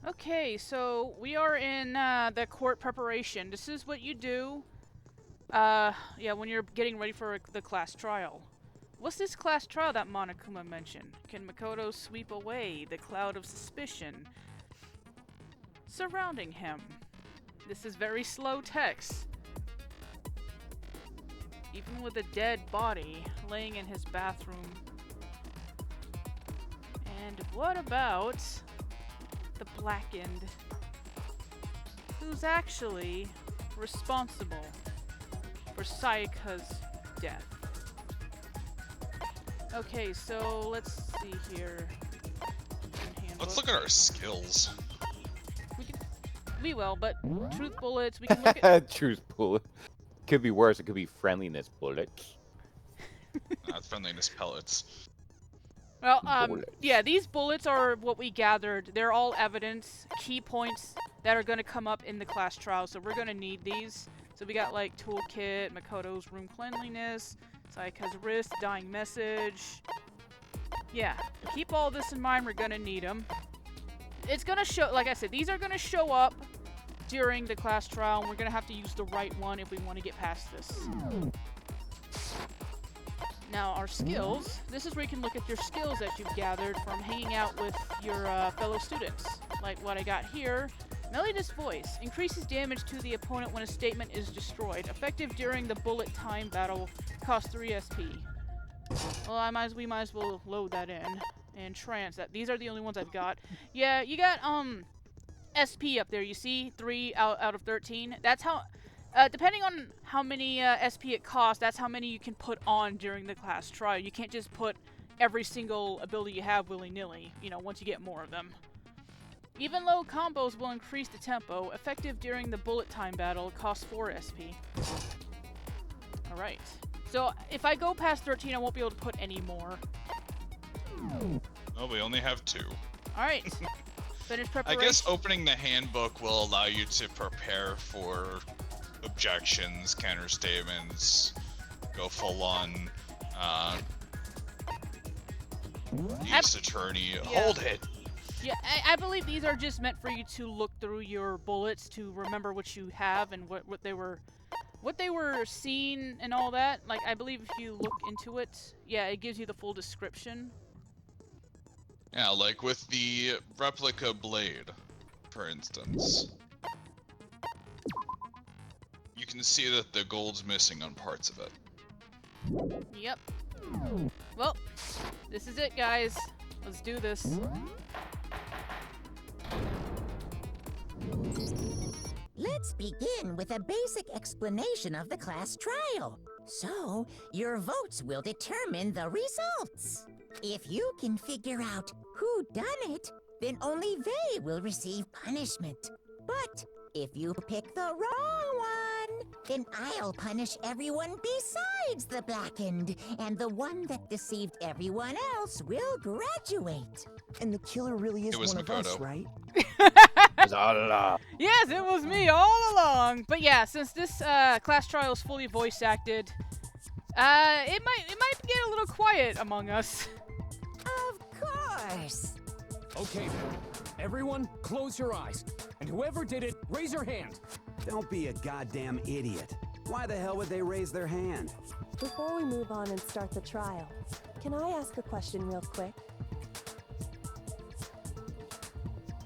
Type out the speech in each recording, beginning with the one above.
Okay, so we are in the court preparation. This is what you do, yeah, when you're getting ready for the class trial. What's this class trial that Monokuma mentioned? Can Makoto sweep away the cloud of suspicion surrounding him? This is very slow text. Even with a dead body laying in his bathroom. And what about the blackened? Who's actually responsible for Sayaka's death? Okay, so let's see here. Let's look at our skills. We will, but truth bullets, we can look at... Truth bullet. Could be worse, it could be friendliness bullets. Friendliness pellets. Well, Bullets. yeah, these bullets are what we gathered. They're all evidence, key points that are going to come up in the class trial, so we're going to need these. So we got, like, toolkit, Makoto's room cleanliness, Sayaka's wrist, dying message. Yeah, keep all this in mind, we're going to need them. It's going to show, like I said, these are going to show up during the class trial, and we're going to have to use the right one if we want to get past this. Now, our skills, this is where you can look at your skills that you've gathered from hanging out with your fellow students. Like what I got here. Melodious voice. Increases damage to the opponent when a statement is destroyed. Effective during the bullet time battle. Costs 3 SP. Well, we might as well load that in. And trance. These are the only ones I've got. Yeah, you got, SP up there, you see? 3 out of 13. That's how... depending on how many SP it costs, that's how many you can put on during the class trial. You can't just put every single ability you have willy-nilly, you know, once you get more of them. Even low combos will increase the tempo. Effective during the bullet time battle, costs 4 SP. Alright. So, if I go past 13, I won't be able to put any more. Oh, we only have 2. Alright. Finish I preparation. guess opening the handbook will allow you to prepare for objections, counter statements, go full on use attorney. Yeah. Hold it. Yeah, I believe these are just meant for you to look through your bullets to remember what you have and what they were seeing and all that. Like, I believe if you look into it, yeah, it gives you the full description. Yeah, like with the replica blade, for instance. You can see that the gold's missing on parts of it. Yep. Well, this is it, guys. Let's do this. Let's begin with a basic explanation of the class trial. So, your votes will determine the results. If you can figure out who done it, then only they will receive punishment. But if you pick the wrong one, then I'll punish everyone besides the blackened, and the one that deceived everyone else will graduate. And the killer really is It was one of us, Makoto. right? Yes, it was me all along. But yeah, since this class trial is fully voice acted, it might get a little quiet among us. Of course. Okay then. Everyone, close your eyes. And whoever did it, raise your hand. Don't be a goddamn idiot. Why the hell would they raise their hand? Before we move on and start the trial, can I ask a question real quick?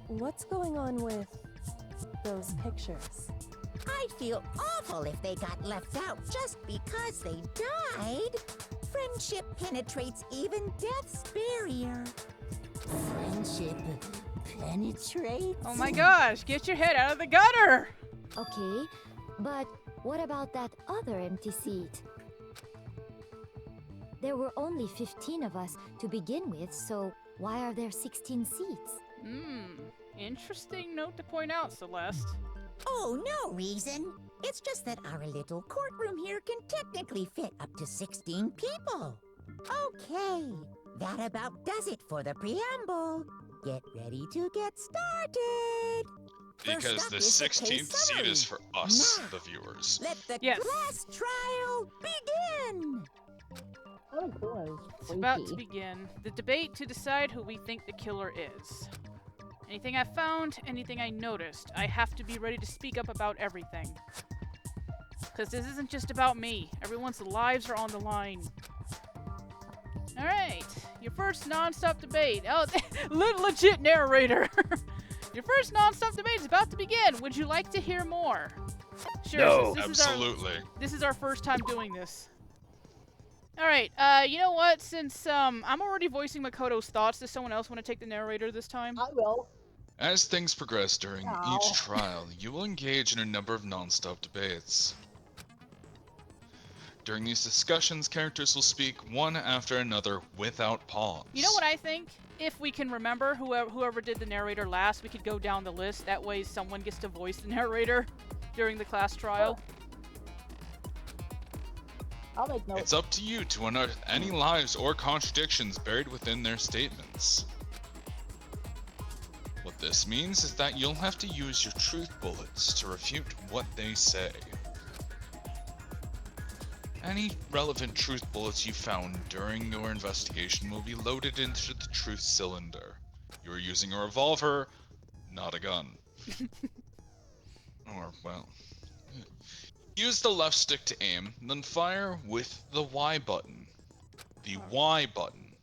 What's going on with those pictures? I'd feel awful if they got left out just because they died. Friendship penetrates even death's barrier. Friendship penetrates? Oh my gosh, get your head out of the gutter! Okay, but what about that other empty seat? There were only 15 of us to begin with, so why are there 16 seats? Interesting note to point out, Celeste. Oh, no reason. It's just that our little courtroom here can technically fit up to 16 people. Okay, that about does it for the preamble. Get ready to get started. Because First up the is the 16th case seat summary. is for us, Now, the viewers. Let the Yes. class trial begin. It's about to begin. The debate to decide who we think the killer is. Anything I found, anything I noticed. I have to be ready to speak up about everything. Because this isn't just about me. Everyone's lives are on the line. Alright, your first non-stop debate. Oh, legit narrator. Your first non-stop debate is about to begin. Would you like to hear more? Sure, No. Absolutely. This is our first time doing this. Alright, you know what? Since I'm already voicing Makoto's thoughts, does someone else want to take the narrator this time? I will. As things progress during Ow. each trial, you will engage in a number of non-stop debates. During these discussions, characters will speak one after another without pause. You know what I think? If we can remember whoever did the narrator last, we could go down the list. That way someone gets to voice the narrator during the class trial. I'll make notes. It's up to you to unearth any lies or contradictions buried within their statements. What this means is that you'll have to use your truth bullets to refute what they say. Any relevant truth bullets you found during your investigation will be loaded into the truth cylinder. You're using a revolver, not a gun. Or, well... Use the left stick to aim, then fire with the Y button. The Y button.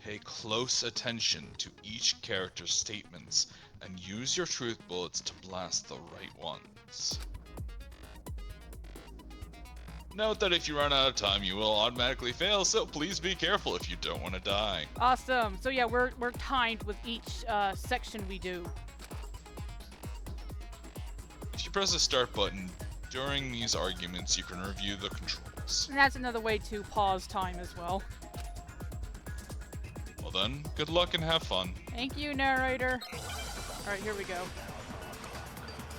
Pay close attention to each character's statements and use your truth bullets to blast the right ones. Note that if you run out of time, you will automatically fail, so please be careful if you don't want to die. Awesome. So yeah, we're timed with each section we do. If you press the start button during these arguments, you can review the controls. And that's another way to pause time as well. Well then, good luck and have fun. Thank you, narrator. Alright, here we go.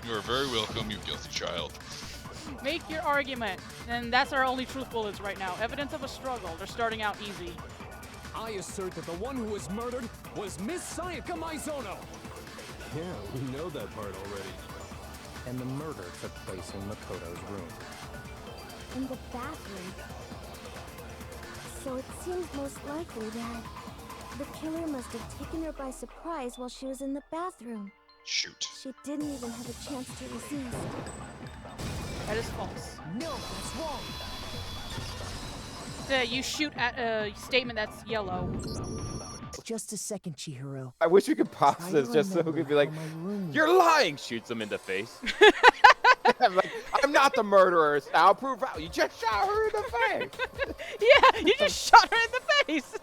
You are very welcome, you guilty child. Make your argument. And that's our only truth bullets right now. Evidence of a struggle. They're starting out easy. I assert that the one who was murdered was Miss Sayaka Maizono. Yeah, we know that part already. And the murder took place in Makoto's room. In the bathroom. So it seems most likely that the killer must have taken her by surprise while she was in the bathroom. Shoot. She didn't even have a chance to resist. That is false. No, that's wrong. You shoot at a statement that's yellow. Just a second, Chihiro. I wish we could pause Try this to just so we remember could be like, how my room "You're lying!" Shoots him in the face. I'm like, "I'm not the murderer. I'll prove out. You just shot her in the face." Yeah, you just shot her in the face.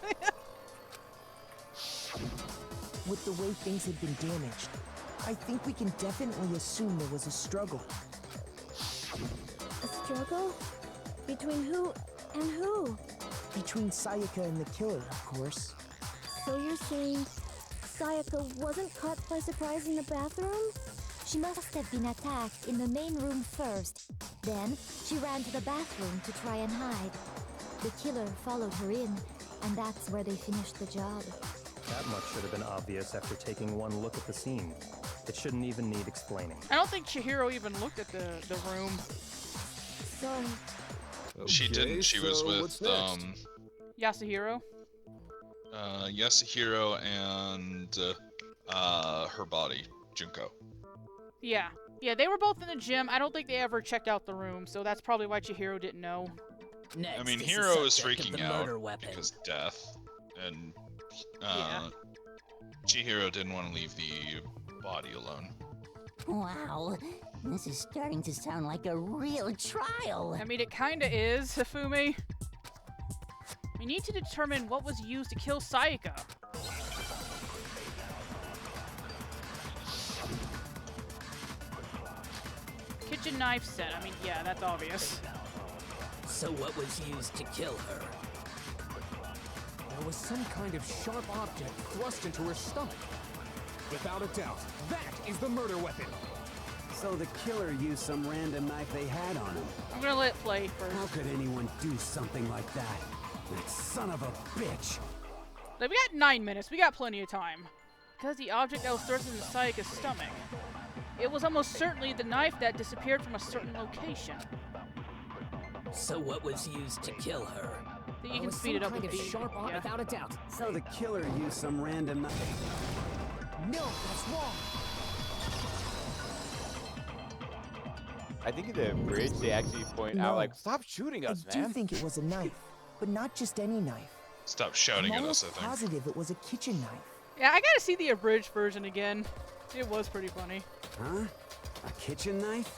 With the way things had been damaged, I think we can definitely assume there was a struggle. A struggle? Between who and who? Between Sayaka and the killer, of course. So you're saying Sayaka wasn't caught by surprise in the bathroom? She must have been attacked in the main room first. Then, she ran to the bathroom to try and hide. The killer followed her in, and that's where they finished the job. That much should have been obvious after taking one look at the scene. It shouldn't even need explaining. I don't think Chihiro even looked at the room. Sorry. She didn't. She was so with what's next? Yasuhiro? Yasuhiro and her body, Junko. Yeah. Yeah, they were both in the gym. I don't think they ever checked out the room, so that's probably why Chihiro didn't know. Next I mean, is the Hiro is subject of freaking the out murder weapon. because death, and Yeah. Chihiro didn't want to leave the body alone. Wow, this is starting to sound like a real trial. I mean, it kinda is, Hifumi. We need to determine what was used to kill Sayaka. Kitchen knife set. I mean, yeah, that's obvious. So what was used to kill her? There was some kind of sharp object thrust into her stomach. Without a doubt, that is the murder weapon. So the killer used some random knife they had on him. I'm gonna let it play first. How could anyone do something like that? That son of a bitch! Like, we got 9 minutes. We got plenty of time. Because the object that was thrust into Sayaka's stomach. It was almost certainly the knife that disappeared from a certain location. So what was used to kill her? You can speed it up with the beat. Sharp eye, Yeah. without a doubt. So the killer used some random knife. No, that's wrong. I think in the bridge they actually point out, No. like, stop shooting us, I man. do think it was a knife, but not just any knife. Stop shouting I'm at us, almost I think. positive it was a kitchen knife. Yeah, I gotta see the abridged version again. It was pretty funny. Huh? A kitchen knife?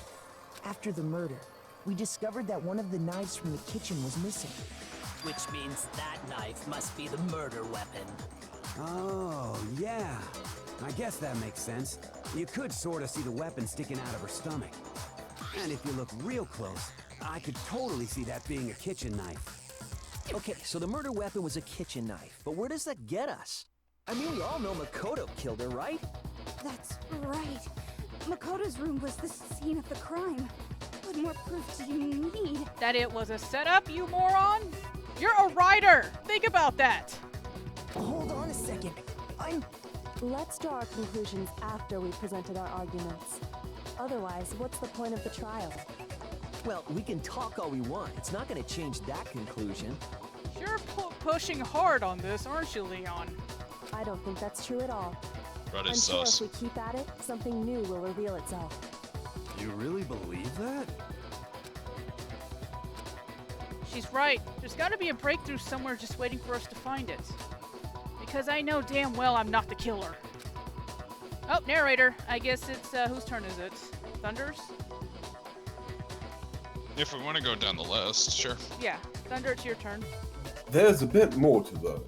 After the murder, we discovered that one of the knives from the kitchen was missing. Which means that knife must be the murder weapon. Oh, yeah. I guess that makes sense. You could sort of see the weapon sticking out of her stomach. And if you look real close, I could totally see that being a kitchen knife. Okay, so the murder weapon was a kitchen knife, but where does that get us? I mean, we all know Makoto killed her, right? That's right. Makoto's room was the scene of the crime. What more proof do you need? That it was a setup, you moron? You're a writer! Think about that! Hold on a second. Let's draw our conclusions after we've presented our arguments. Otherwise, what's the point of the trial? Well, we can talk all we want. It's not going to change that conclusion. You're pushing hard on this, aren't you, Leon? I don't think that's true at all. Red I'm is sure sus. if we keep at it, something new will reveal itself. You really believe that? She's right. There's gotta be a breakthrough somewhere just waiting for us to find it. Because I know damn well I'm not the killer. Oh, narrator. I guess it's, whose turn is it? Thunder's? If we want to go down the list, sure. Yeah, Thunder, it's your turn. There's a bit more to learn.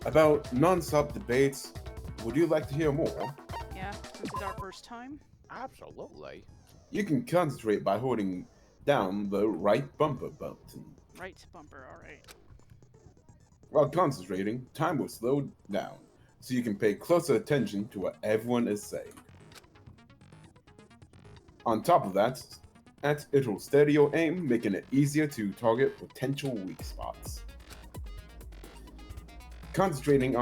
About non-stop debates, would you like to hear more? Yeah, this is our first time. Absolutely. You can concentrate by holding down the right bumper button. Right bumper, alright. While concentrating, time will slow down, so you can pay closer attention to what everyone is saying. On top of that, it'll steady your aim, making it easier to target potential weak spots. Concentrating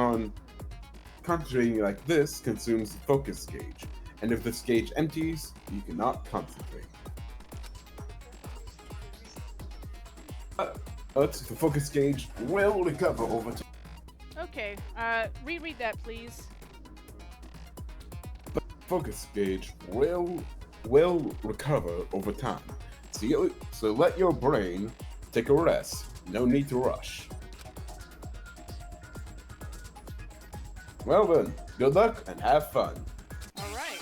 like this consumes the focus gauge, and if this gauge empties, you cannot concentrate. But the focus gauge will recover over time. Okay, reread that, please. The focus gauge will recover over time. So let your brain take a rest. No need to rush. Well then, good luck and have fun. Alright.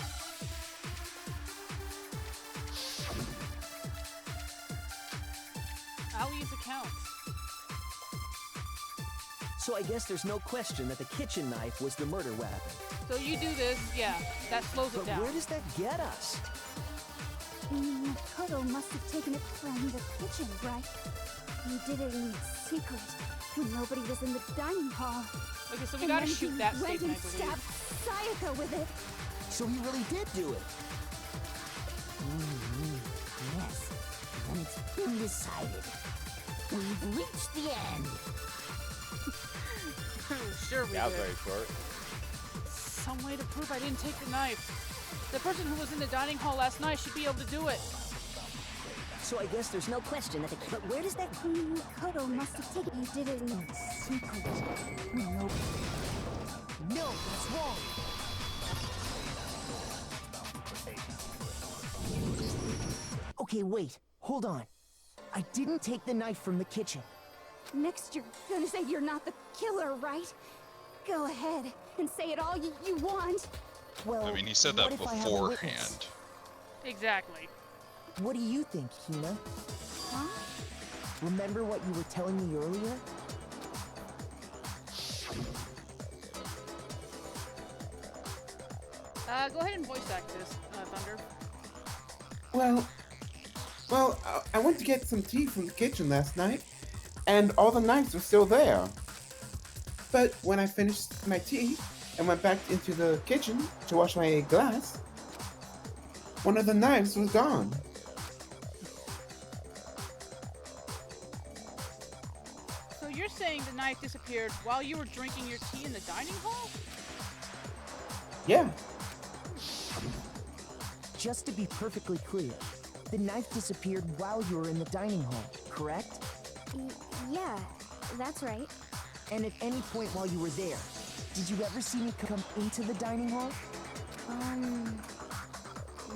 I'll use accounts. So I guess there's no question that the kitchen knife was the murder weapon. So you do this, yeah, that slows it But down. where does that get us? Makoto must have taken it from the kitchen, right? He did it in secret when nobody was in the dining hall. Okay, so we gotta shoot that went statement, and I believe. stabbed Sayaka with it. So he really did do it. Yes, then it's been decided. We've reached the end. Sure we That was did. very short. Some way to prove I didn't take the knife. The person who was in the dining hall last night should be able to do it. So I guess there's no question that the But where does that Makoto must have taken it? He did it in secret. No, that's wrong. Okay, wait. Hold on. I didn't take the knife from the kitchen. Next, you're gonna say you're not the killer, right? Go ahead and say it all you want. Well, I mean, he said what that if I have a witness? beforehand. Exactly. What do you think, Hina? Huh? Remember what you were telling me earlier? Go ahead and voice act this, Thunder. Well, I went to get some tea from the kitchen last night, and all the knives were still there. But when I finished my tea and went back into the kitchen to wash my glass, one of the knives was gone. So you're saying the knife disappeared while you were drinking your tea in the dining hall? Yeah. Just to be perfectly clear, the knife disappeared while you were in the dining hall, correct? Yeah. That's right. And at any point while you were there, did you ever see me come into the dining hall?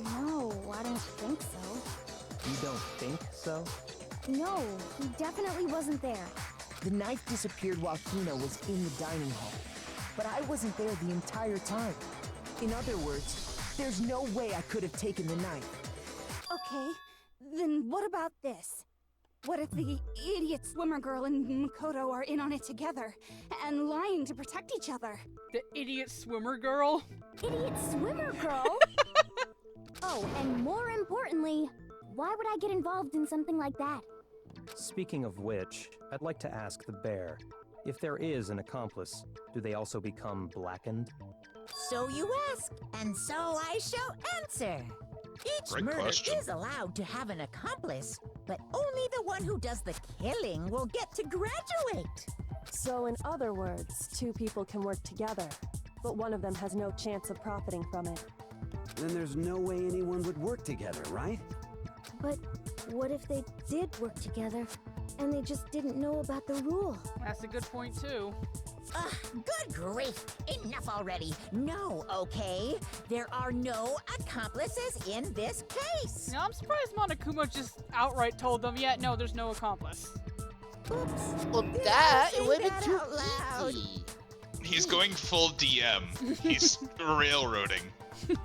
No, I don't think so. You don't think so? No, he definitely wasn't there. The knife disappeared while Hina was in the dining hall. But I wasn't there the entire time. In other words, there's no way I could have taken the knife. Okay, then what about this? What if the idiot swimmer girl and Makoto are in on it together and lying to protect each other? The idiot swimmer girl? Idiot swimmer girl? Oh, and more importantly, why would I get involved in something like that? Speaking of which, I'd like to ask the bear, if there is an accomplice, do they also become blackened? So you ask, and so I shall answer. Each Great murder question. is allowed to have an accomplice, but only the one who does the killing will get to graduate. So in other words, two people can work together, but one of them has no chance of profiting from it. Then there's no way anyone would work together, right? But what if they did work together and they just didn't know about the rule? That's a good point, too. Ugh, good grief! Enough already. No, okay? There are no accomplices in this case. Now, I'm surprised Monokuma just outright told them, yeah, no, there's no accomplice. Oops. Well, Did I that say would be that too out loud? easy. He's going full DM. He's railroading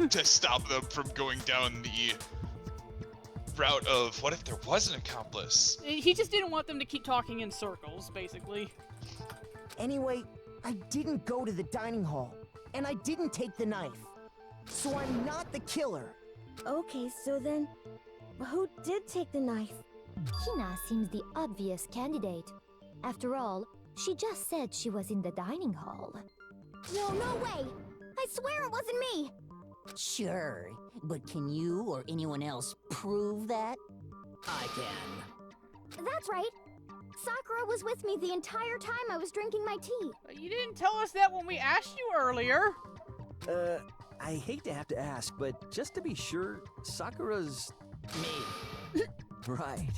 to stop them from going down the route of what if there was an accomplice? He just didn't want them to keep talking in circles, basically. Anyway, I didn't go to the dining hall, and I didn't take the knife. So I'm not the killer. Okay, so then, who did take the knife? Hina seems the obvious candidate. After all, she just said she was in the dining hall. No way! I swear it wasn't me! Sure, but can you or anyone else prove that? I can. That's right. Sakura was with me the entire time I was drinking my tea. You didn't tell us that when we asked you earlier. I hate to have to ask, but just to be sure, Sakura's... Me. Right.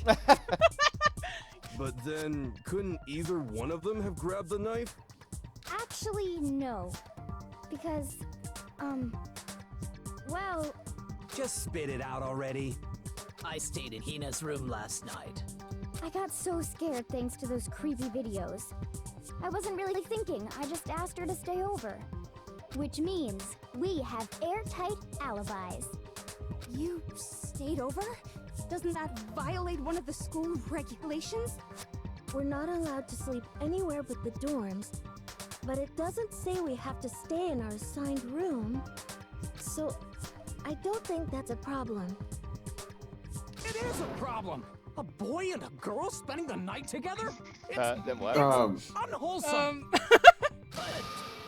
But then, couldn't either one of them have grabbed the knife? Actually, no. Because, well... Just spit it out already. I stayed in Hina's room last night. I got so scared thanks to those creepy videos. I wasn't really thinking, I just asked her to stay over. Which means we have airtight alibis. You stayed over? Doesn't that violate one of the school regulations? We're not allowed to sleep anywhere but the dorms, but it doesn't say we have to stay in our assigned room. So, I don't think that's a problem. It is a problem! A boy and a girl spending the night together? Then what? Unwholesome!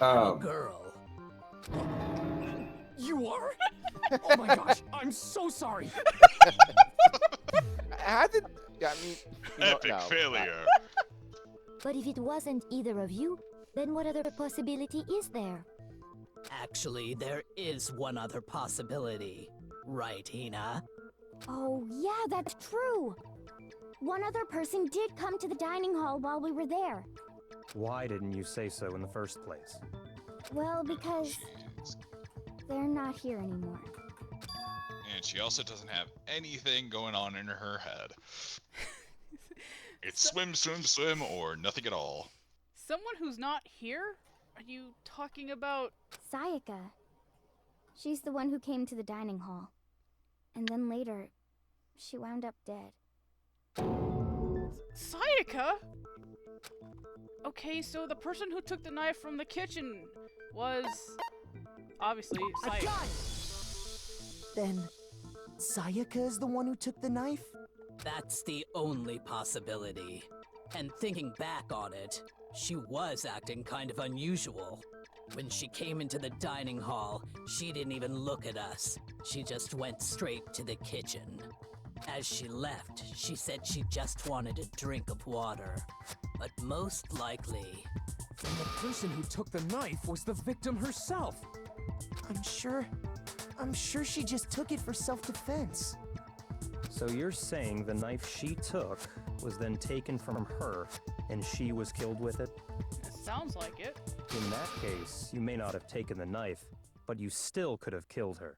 Girl. You are? Oh my gosh, I'm so sorry! How did... I mean... Epic no. failure. But if it wasn't either of you, then what other possibility is there? Actually, there is one other possibility. Right, Hina? Oh, yeah, that's true. One other person did come to the dining hall while we were there. Why didn't you say so in the first place? Well, because they're not here anymore. And she also doesn't have anything going on in her head. It's swim, swim, swim, or nothing at all. Someone who's not here? Are you talking about... Sayaka. She's the one who came to the dining hall. And then later, she wound up dead. Sayaka? Okay, so the person who took the knife from the kitchen was... obviously, Sayaka. Then, Sayaka is the one who took the knife? That's the only possibility. And thinking back on it, she was acting kind of unusual. When she came into the dining hall, she didn't even look at us. She just went straight to the kitchen. As she left, she said she just wanted a drink of water. But most likely... Then the person who took the knife was the victim herself. I'm sure she just took it for self-defense. So you're saying the knife she took was then taken from her, and she was killed with it? It sounds like it. In that case, you may not have taken the knife, but you still could have killed her.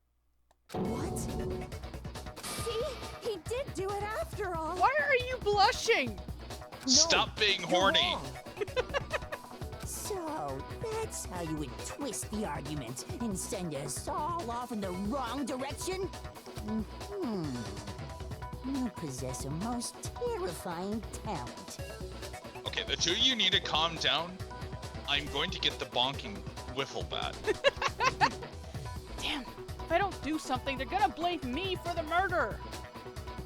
What? See? He did do it after all. Why are you blushing? Stop being horny. So, that's how you would twist the argument and send us all off in the wrong direction? You possess a most terrifying talent. Okay, the two of you need to calm down. I'm going to get the bonking wiffle bat. Damn, if I don't do something, they're gonna blame me for the murder.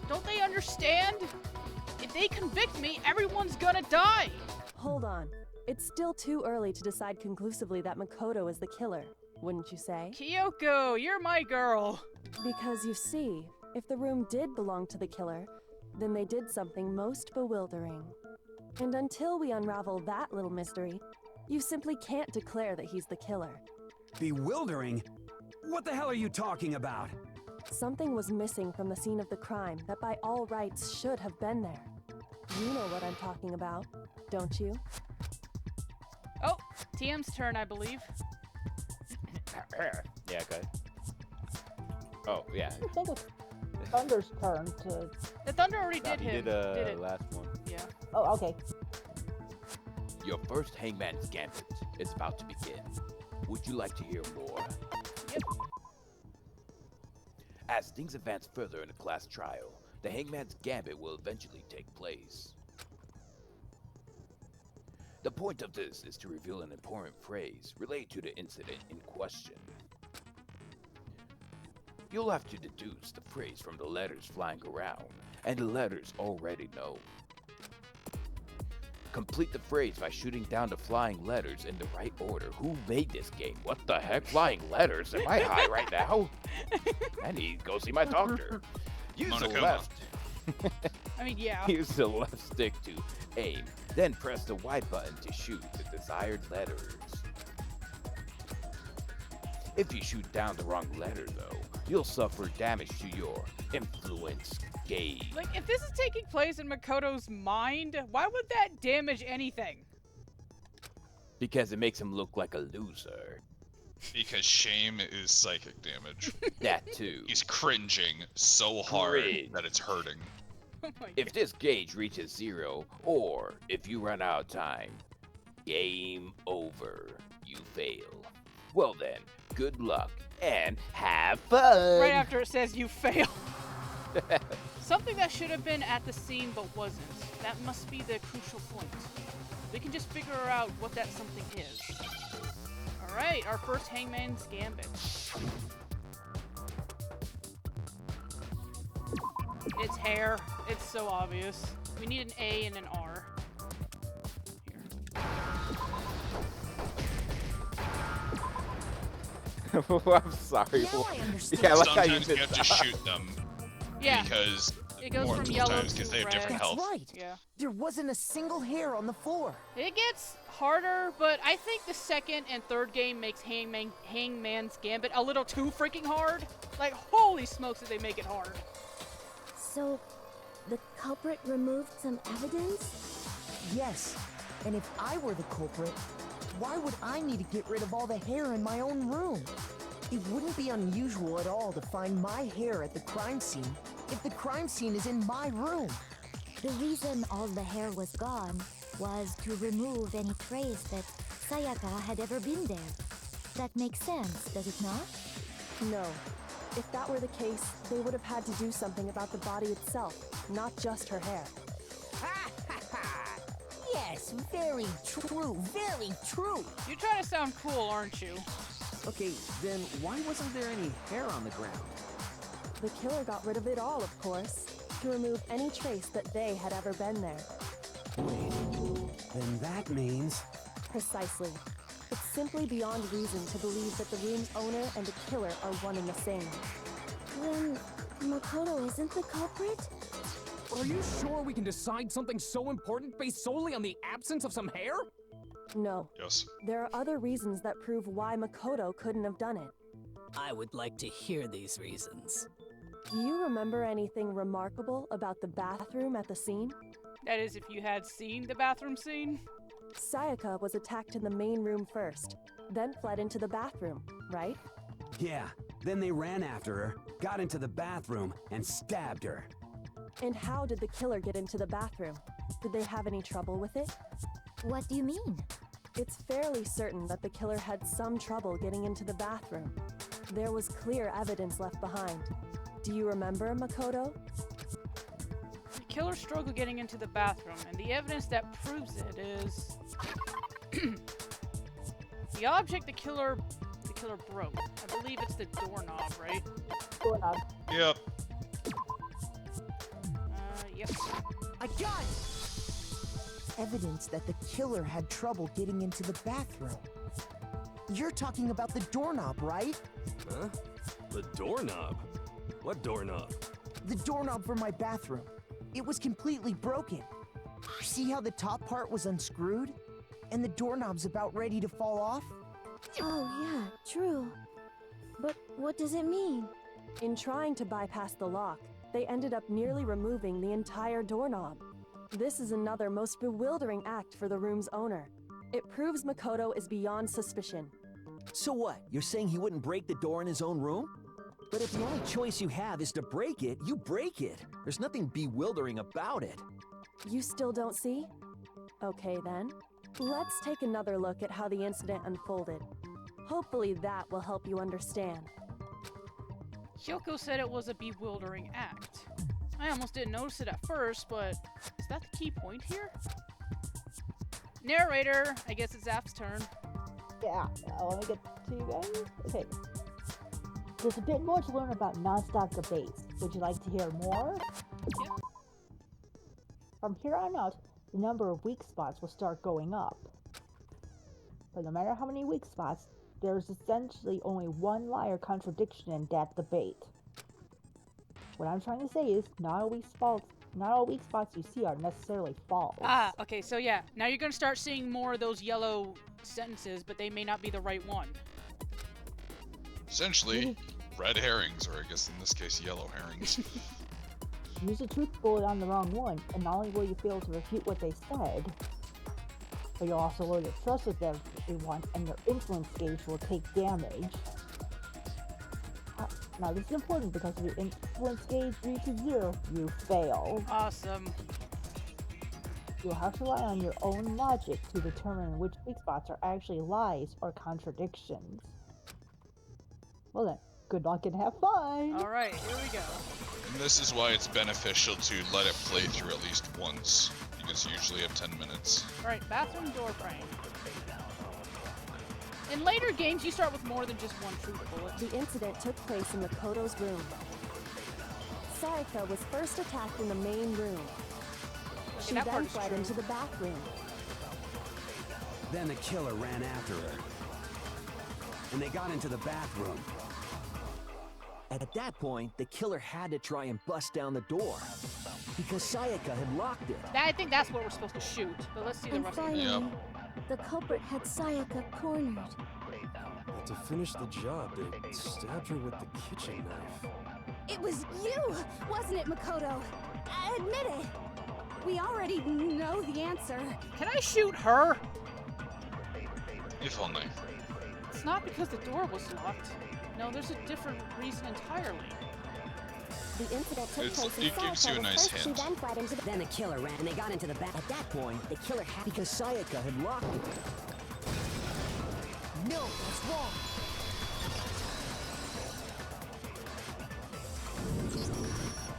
Don't they understand? If they convict me, everyone's gonna die. Hold on. It's still too early to decide conclusively that Makoto is the killer, wouldn't you say? Kyoko, you're my girl. Because you see, if the room did belong to the killer, then they did something most bewildering. And until we unravel that little mystery, you simply can't declare that he's the killer. Bewildering? What the hell are you talking about? Something was missing from the scene of the crime that by all rights should have been there. You know what I'm talking about, don't you? Oh, TM's turn, I believe. Yeah, okay. Oh, yeah. I think it's Thunder's turn to... The Thunder already Nah, did he him. did, Did it. last one. Yeah. Oh, okay. Your first Hangman's Gambit is about to begin. Would you like to hear more? Yep. As things advance further in the class trial, the Hangman's Gambit will eventually take place. The point of this is to reveal an important phrase related to the incident in question. You'll have to deduce the phrase from the letters flying around, and the letters already know. Complete the phrase by shooting down the flying letters in the right order. Who made this game? What the heck? Flying letters? Am I high right now? I need to go see my doctor. Use the Monokuma. left. I mean, yeah. Use the left stick to aim, then press the Y button to shoot the desired letters. If you shoot down the wrong letter, though, you'll suffer damage to your influence gauge. Like, if this is taking place in Makoto's mind, why would that damage anything? Because it makes him look like a loser. Because shame is psychic damage. That too. He's cringing so hard that it's hurting. Oh my If this gauge reaches 0, or if you run out of time, game over. You fail. Well then, good luck and have fun. Right after it says you fail. Something that should have been at the scene but wasn't. That must be the crucial point. We can just figure out what that something is. Alright, our first Hangman's Gambit. It's hair. It's so obvious. We need an A and an R. I'm sorry. Now I understand. Yeah, I like how you Sometimes you did have to that. shoot them. Yeah. Because It goes from multiple yellow times because to they have red. different That's health. right. Yeah. There wasn't a single hair on the floor. It gets harder, but I think the second and third game makes Hangman's Gambit a little too freaking hard. Like, holy smokes, did they make it hard. So, the culprit removed some evidence? Yes. And if I were the culprit, why would I need to get rid of all the hair in my own room? It wouldn't be unusual at all to find my hair at the crime scene if the crime scene is in my room. The reason all the hair was gone was to remove any trace that Sayaka had ever been there. That makes sense, does it not? No. If that were the case, they would have had to do something about the body itself, not just her hair. Yes, very true, very true. You're trying to sound cool, aren't you? Okay, then why wasn't there any hair on the ground? The killer got rid of it all, of course, to remove any trace that they had ever been there. Wait, then that means... Precisely. It's simply beyond reason to believe that the room's owner and the killer are one and the same. Then, Makoto isn't the culprit? Are you sure we can decide something so important based solely on the absence of some hair? No. Yes. There are other reasons that prove why Makoto couldn't have done it. I would like to hear these reasons. Do you remember anything remarkable about the bathroom at the scene? That is, if you had seen the bathroom scene. Sayaka was attacked in the main room first, then fled into the bathroom, right? Yeah, then they ran after her, got into the bathroom, and stabbed her. And how did the killer get into the bathroom? Did they have any trouble with it? What do you mean? It's fairly certain that the killer had some trouble getting into the bathroom. There was clear evidence left behind. Do you remember, Makoto? The killer struggled getting into the bathroom, and the evidence that proves it is the object the killer broke. I believe it's the doorknob, right? Doorknob. Yep. Yep. I got it! Evidence that the killer had trouble getting into the bathroom. You're talking about the doorknob, right? Huh? The doorknob? What doorknob? The doorknob for my bathroom. It was completely broken. See how the top part was unscrewed? And the doorknob's about ready to fall off? Oh, yeah, true. But what does it mean? In trying to bypass the lock, they ended up nearly removing the entire doorknob. This is another most bewildering act for the room's owner. It proves Makoto is beyond suspicion. So what? You're saying he wouldn't break the door in his own room? But if the only choice you have is to break it, you break it. There's nothing bewildering about it. You still don't see? Okay then. Let's take another look at how the incident unfolded. Hopefully that will help you understand. Hyoko said it was a bewildering act. I almost didn't notice it at first, but is that the key point here? Narrator, I guess it's Zap's turn. Yeah, let me get to you guys. Okay. There's a bit more to learn about non-stop debates. Would you like to hear more? Yep. From here on out, the number of weak spots will start going up. But no matter how many weak spots, there's essentially only one lie or contradiction in that debate. What I'm trying to say is, not all weak spots you see are necessarily false. Ah, okay, so yeah, now you're gonna start seeing more of those yellow sentences, but they may not be the right one. Essentially, red herrings, or I guess in this case, yellow herrings. Use a truth bullet on the wrong one, and not only will you fail to refute what they said, but you'll also lose your trust with everyone, and your influence gauge will take damage. Now this is important because if your influence gauge reaches 0, you fail. Awesome. You'll have to rely on your own logic to determine which weak spots are actually lies or contradictions. Well then, good luck and have fun! Alright, here we go. And this is why it's beneficial to let it play through at least once, because you usually have 10 minutes. Alright, bathroom door frame. In later games, you start with more than just one truth bullet. The incident took place in Makoto's room. Sayaka was first attacked in the main room. She then fled into the bathroom. Then the killer ran after her. And they got into the bathroom. At that point, the killer had to try and bust down the door, because Sayaka had locked it. I think that's what we're supposed to shoot, but let's see the And rest of it. finally, the culprit had Sayaka cornered. To finish the job, they stabbed her with the kitchen knife. It was you, wasn't it, Makoto? Admit it. We already know the answer. Can I shoot her? If only. It's not because the door was locked. No, there's a different reason entirely. The incident took It place in gives you a nice first. hint. She then fled into the... Then the killer ran and they got into the back. At that point, the killer had... Because Sayaka had locked it. No, that's wrong.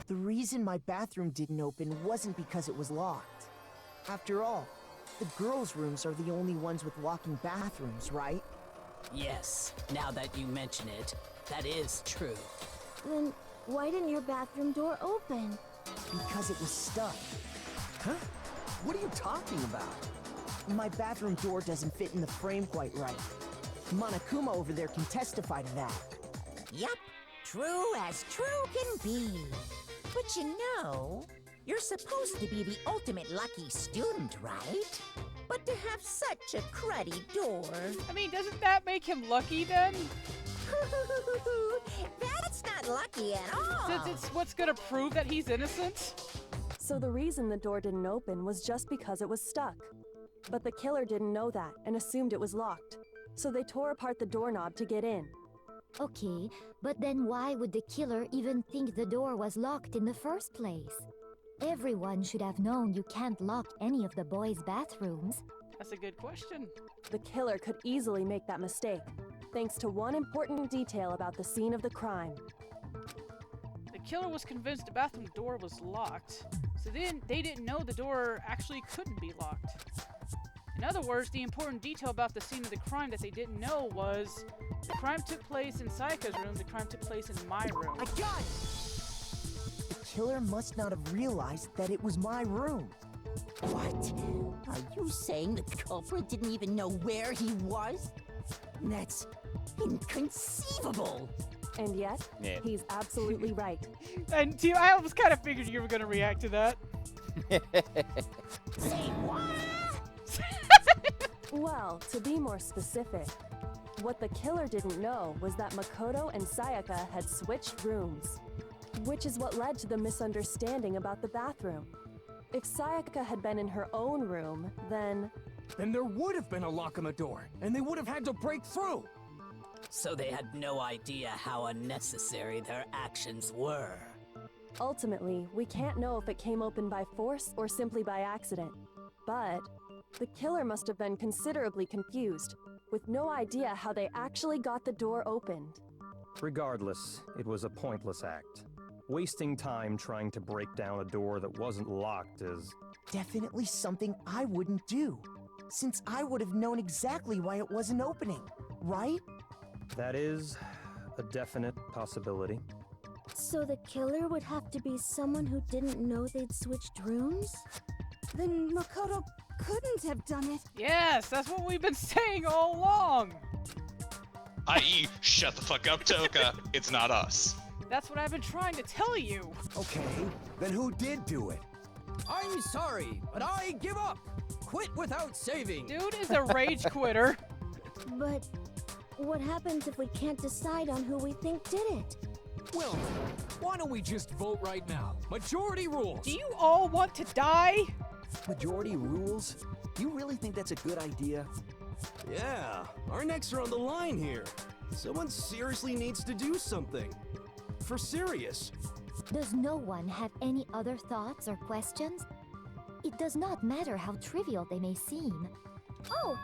The reason my bathroom didn't open wasn't because it was locked. After all, the girls' rooms are the only ones with walking bathrooms, right? Yes, now that you mention it, that is true. Then why didn't your bathroom door open? Because it was stuck. Huh? What are you talking about? My bathroom door doesn't fit in the frame quite right. Monokuma over there can testify to that. Yup, true as true can be. But you know, you're supposed to be the ultimate lucky student, right? But to have such a cruddy door... I mean, doesn't that make him lucky then? That's not lucky at all! Since it's what's gonna prove that he's innocent? So the reason the door didn't open was just because it was stuck. But the killer didn't know that and assumed it was locked. So they tore apart the doorknob to get in. Okay, but then why would the killer even think the door was locked in the first place? Everyone should have known you can't lock any of the boys' bathrooms. That's a good question. The killer could easily make that mistake, thanks to one important detail about the scene of the crime. The killer was convinced the bathroom door was locked, so they didn't know the door actually couldn't be locked. In other words, the important detail about the scene of the crime that they didn't know was the crime took place in Sayaka's room, the crime took place in my room. I got it! The killer must not have realized that it was my room. What? Are you saying the culprit didn't even know where he was? That's inconceivable. And yet, he's absolutely right. And Tio, I almost kind of figured you were going to react to that. Say what? Well, to be more specific, what the killer didn't know was that Makoto and Sayaka had switched rooms, which is what led to the misunderstanding about the bathroom. If Sayaka had been in her own room, then there would have been a lock on the door, and they would have had to break through. So they had no idea how unnecessary their actions were. Ultimately, we can't know if it came open by force or simply by accident. But the killer must have been considerably confused, with no idea how they actually got the door opened. Regardless, it was a pointless act. Wasting time trying to break down a door that wasn't locked is... Definitely something I wouldn't do, since I would have known exactly why it wasn't opening, right? That is a definite possibility. So the killer would have to be someone who didn't know they'd switched rooms? Then Makoto couldn't have done it. Yes, that's what we've been saying all along. I.e., shut the fuck up, Toka. It's not us. That's what I've been trying to tell you. Okay, then who did do it? I'm sorry, but I give up. Quit without saving. Dude is a rage quitter. But what happens if we can't decide on who we think did it? Well, why don't we just vote right now? Majority rules. Do you all want to die? Majority rules? You really think that's a good idea? Yeah, our necks are on the line here. Someone seriously needs to do something. For serious. Does no one have any other thoughts or questions? It does not matter how trivial they may seem. Oh,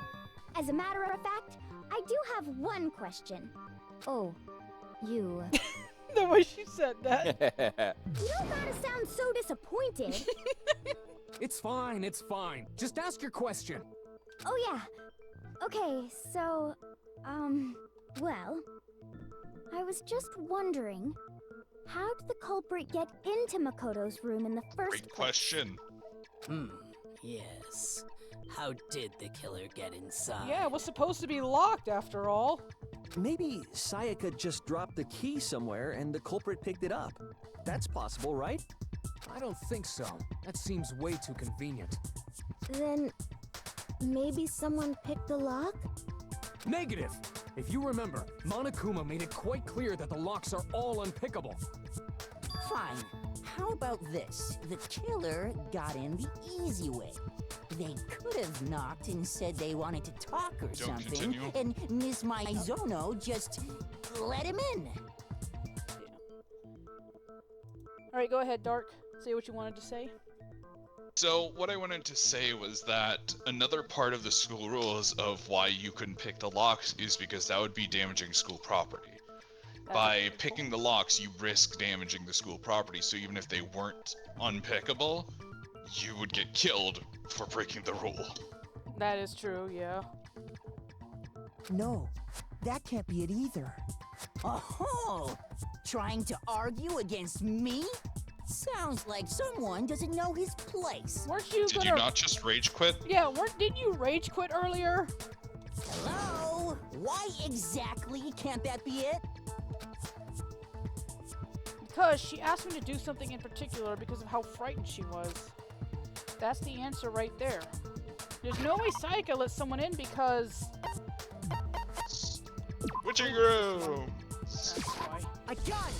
as a matter of fact, I do have one question. Oh, you... The way she said that. You don't gotta sound so disappointed. It's fine, it's fine. Just ask your question. Oh yeah. Okay, so, well, I was just wondering, how did the culprit get into Makoto's room in the first Great question. Yes. How did the killer get inside? Yeah, it was supposed to be locked after all. Maybe Sayaka just dropped the key somewhere and the culprit picked it up. That's possible, right? I don't think so. That seems way too convenient. Then, maybe someone picked the lock? Negative! If you remember, Monokuma made it quite clear that the locks are all unpickable. Fine. How about this? The killer got in the easy way. They could have knocked and said they wanted to talk or something, continue. and Miss Maizono just let him in. Alright, go ahead, Dark. Say what you wanted to say. So what I wanted to say was that another part of the school rules of why you couldn't pick the locks is because that would be damaging school property. By picking the locks, you risk damaging the school property, so even if they weren't unpickable, you would get killed for breaking the rule. That is true, yeah. No, that can't be it either. Oh, trying to argue against me? Sounds like someone doesn't know his place. Weren't you Did you not just rage quit? Yeah, didn't you rage quit earlier? Hello? Why exactly can't that be it? Because she asked me to do something in particular because of how frightened she was. That's the answer right there. There's no way Sayaka let someone in because... Witching room! That's why. I got it!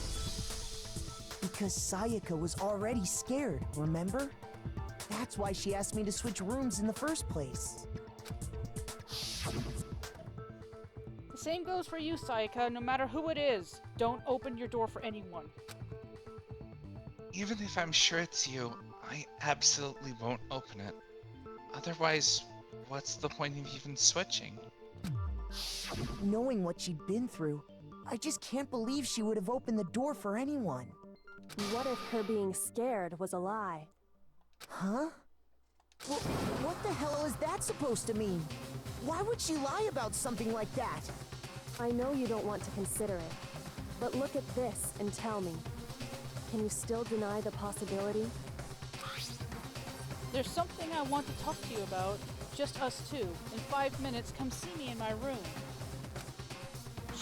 The Because Sayaka was already scared, remember? That's why she asked me to switch rooms in the first place. The same goes for you, Sayaka. No matter who it is, don't open your door for anyone. Even if I'm sure it's you, I absolutely won't open it. Otherwise, what's the point of even switching? Knowing what she'd been through, I just can't believe she would have opened the door for anyone. What if her being scared was a lie? Huh? What the hell is that supposed to mean? Why would she lie about something like that? I know you don't want to consider it, but look at this and tell me. Can you still deny the possibility? There's something I want to talk to you about. Just us two. In 5 minutes, come see me in my room.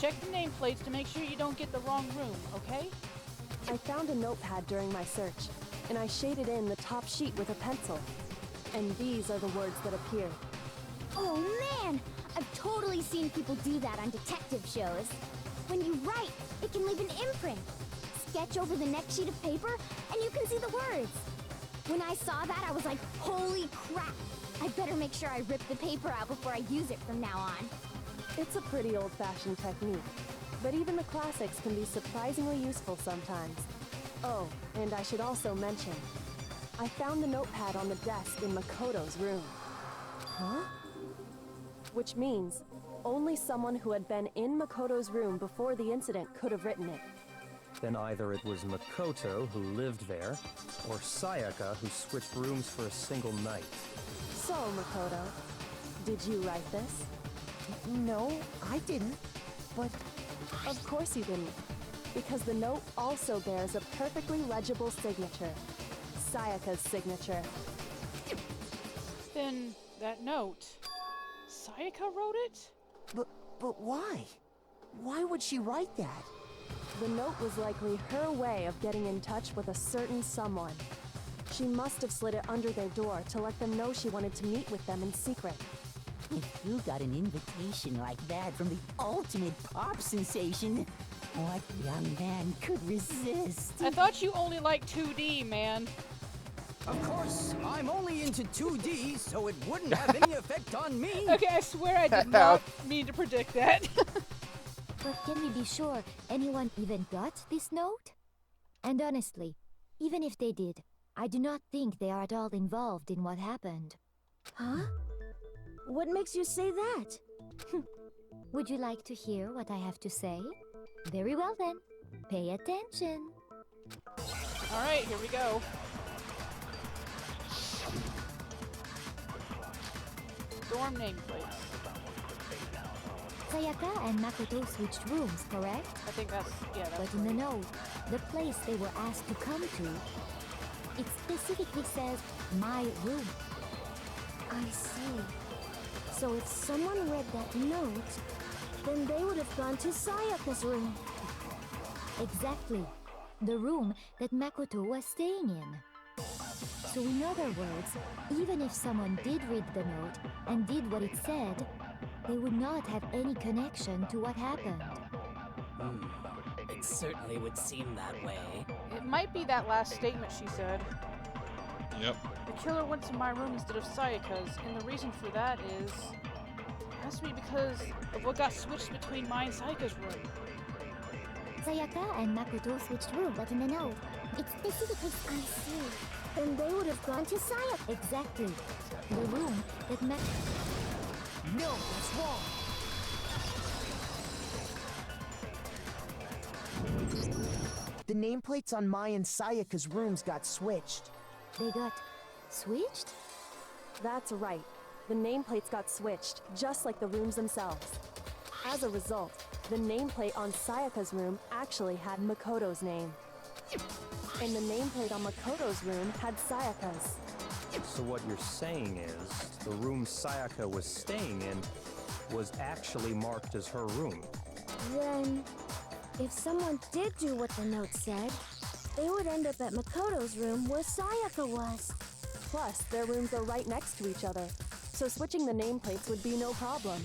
Check the nameplates to make sure you don't get the wrong room, okay? I found a notepad during my search, and I shaded in the top sheet with a pencil. And these are the words that appear. Oh man! I've totally seen people do that on detective shows. When you write, it can leave an imprint. Sketch over the next sheet of paper, and you can see the words. When I saw that, I was like, holy crap! I better make sure I rip the paper out before I use it from now on. It's a pretty old-fashioned technique, but even the classics can be surprisingly useful sometimes. Oh, and I should also mention, I found the notepad on the desk in Makoto's room. Huh? Which means only someone who had been in Makoto's room before the incident could have written it. Then either it was Makoto who lived there, or Sayaka who switched rooms for a single night. So, Makoto, did you write this? No, I didn't. But... Of course you didn't, because the note also bears a perfectly legible signature. Sayaka's signature. Then, that note... Sayaka wrote it? But why? Why would she write that? The note was likely her way of getting in touch with a certain someone. She must have slid it under their door to let them know she wanted to meet with them in secret. If you got an invitation like that from the ultimate pop sensation, what young man could resist? I thought you only liked 2D, man. Of course, I'm only into 2D, so it wouldn't have any effect on me. Okay, I swear I did not mean to predict that. But can we be sure anyone even got this note? And honestly, even if they did, I do not think they are at all involved in what happened. Huh? What makes you say that? Would you like to hear what I have to say? Very well then. Pay attention. Alright, here we go. Dorm nameplates. Sayaka and Makoto switched rooms, correct? I think that's, yeah, that's But in the note, the place they were asked to come to, it specifically says, my room. I see. So if someone read that note, then they would have gone to Sayaka's room. Exactly. The room that Makoto was staying in. So in other words, even if someone did read the note and did what it said, they would not have any connection to what happened. It certainly would seem that way. It might be that last statement she said. Yep. The killer went to my room instead of Sayaka's, and the reason for that is... It has to be because of what got switched between mine and Sayaka's room. Sayaka and Makoto switched room, but in the note, it specifically... I see. Then they would have gone to Sayaka. Exactly. The room that No, that's wrong. The nameplates on Mai and Sayaka's rooms got switched. They got switched? That's right. The nameplates got switched, just like the rooms themselves. As a result, the nameplate on Sayaka's room actually had Makoto's name. And the nameplate on Makoto's room had Sayaka's. So what you're saying is, the room Sayaka was staying in was actually marked as her room. Then, if someone did do what the note said, they would end up at Makoto's room where Sayaka was. Plus, their rooms are right next to each other, so switching the nameplates would be no problem.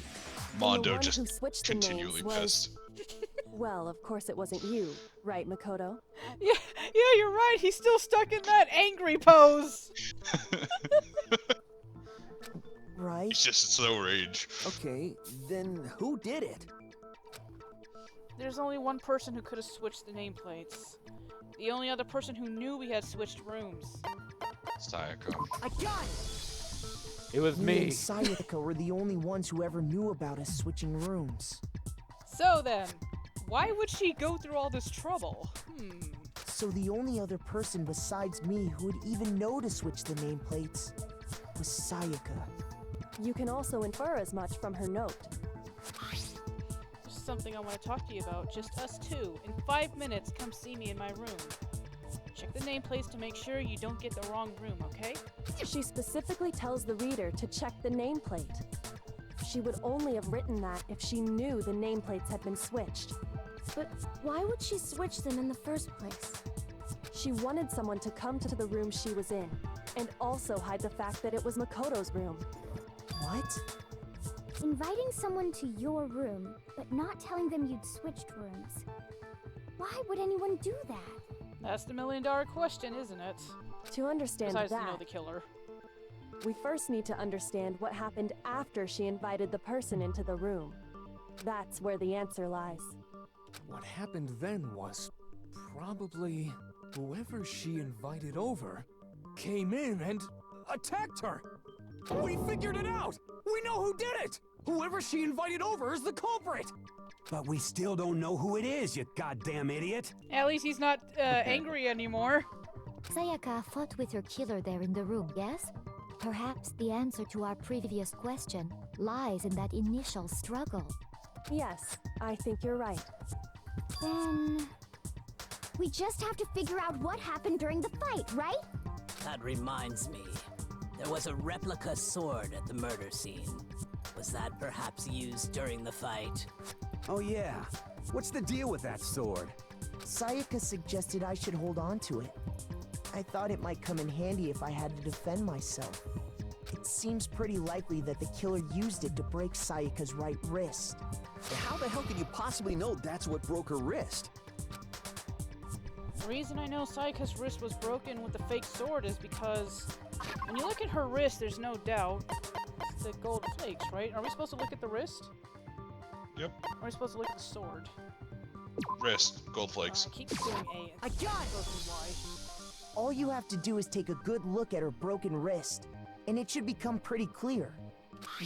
Mondo who just switched the continually names was... pissed. Well, of course it wasn't you, right, Makoto? Yeah, you're right. He's still stuck in that angry pose. Right? He's just so rage. Okay, then who did it? There's only one person who could have switched the nameplates. The only other person who knew we had switched rooms. Sayaka. I got it! It was Me me. and Sayaka were the only ones who ever knew about us switching rooms. So then, why would she go through all this trouble? So the only other person besides me who would even know to switch the nameplates was Sayaka. You can also infer as much from her note. There's something I want to talk to you about. Just us two. In 5 minutes, come see me in my room. Check the nameplates to make sure you don't get the wrong room, okay? She specifically tells the reader to check the nameplate. She would only have written that if she knew the nameplates had been switched. But why would she switch them in the first place? She wanted someone to come to the room she was in, and also hide the fact that it was Makoto's room. What? Inviting someone to your room, but not telling them you'd switched rooms. Why would anyone do that? That's the million-dollar question, isn't it? To understand Besides, that, to know the killer. we first need to understand what happened after she invited the person into the room. That's where the answer lies. What happened then was probably whoever she invited over came in and attacked her. We figured it out! We know who did it! Whoever she invited over is the culprit! But we still don't know who it is, you goddamn idiot. At least he's not angry anymore. Sayaka fought with her killer there in the room, yes? Perhaps the answer to our previous question lies in that initial struggle. Yes, I think you're right. Then... we just have to figure out what happened during the fight, right? That reminds me. There was a replica sword at the murder scene. Was that perhaps used during the fight? Oh yeah. What's the deal with that sword? Sayaka suggested I should hold on to it. I thought it might come in handy if I had to defend myself. It seems pretty likely that the killer used it to break Sayaka's right wrist. How the hell could you possibly know that's what broke her wrist? The reason I know Sayaka's wrist was broken with the fake sword is because when you look at her wrist, there's no doubt it's the gold flakes, right? Are we supposed to look at the wrist? Yep. Or are we supposed to look at the sword? Wrist, gold flakes. I keep doing A. I got it! Y. All you have to do is take a good look at her broken wrist, and it should become pretty clear.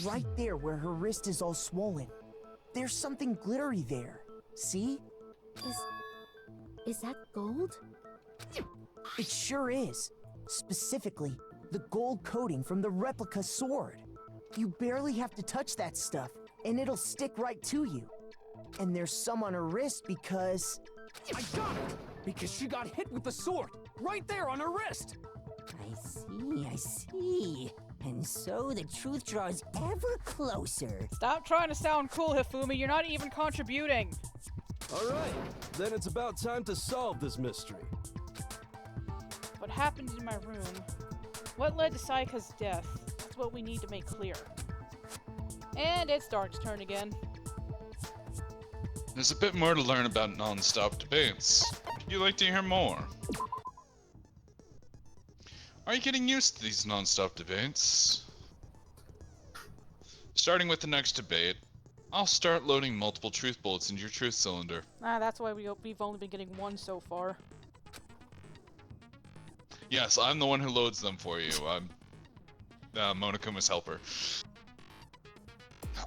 Right there where her wrist is all swollen. There's something glittery there. See? Is that gold? It sure is. Specifically, the gold coating from the replica sword. You barely have to touch that stuff, and it'll stick right to you. And there's some on her wrist because... I got it! Because she got hit with the sword! Right there on her wrist! I see. And so the truth draws ever closer. Stop trying to sound cool, Hifumi. You're not even contributing. Alright, then it's about time to solve this mystery. What happened in my room? What led to Sayaka's death? That's what we need to make clear. And it's Dark's turn again. There's a bit more to learn about non-stop debates. Would you like to hear more? Are you getting used to these non-stop debates? Starting with the next debate, I'll start loading multiple truth bullets into your truth cylinder. That's why we've only been getting one so far. Yes, I'm the one who loads them for you. I'm Monokuma's helper.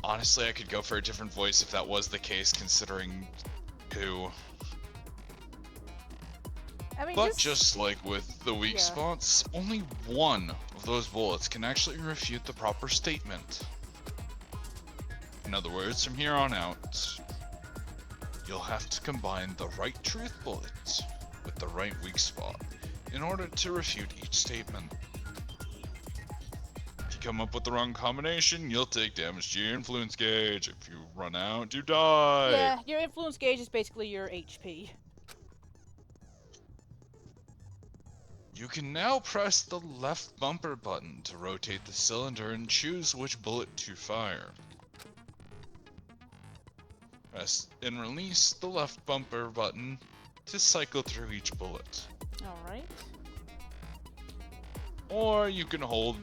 Honestly, I could go for a different voice if that was the case, considering who. I mean, But just like with the weak spots, only one of those bullets can actually refute the proper statement. In other words, from here on out, you'll have to combine the right truth bullet with the right weak spot in order to refute each statement. If you come up with the wrong combination, you'll take damage to your influence gauge. If you run out, you die. Yeah, your influence gauge is basically your HP. You can now press the left bumper button to rotate the cylinder and choose which bullet to fire. Press and release the left bumper button to cycle through each bullet. Alright. Or you can hold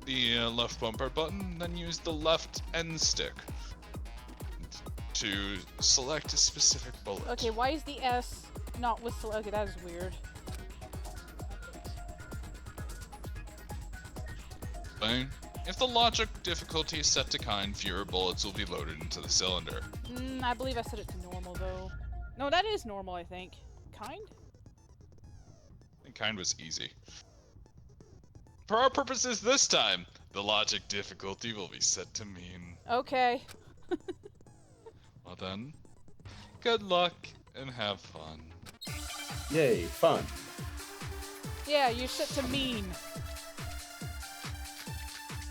the left bumper button, then use the left end stick to select a specific bullet. Okay, why is the S not with okay, that is weird. Fine. If the logic difficulty is set to kind, fewer bullets will be loaded into the cylinder. I believe I set it to normal though. No, that is normal, I think. Kind? I think kind was easy. For our purposes this time, the logic difficulty will be set to mean. Okay. Well then, good luck and have fun. Yay, fun. Yeah, you're set to mean.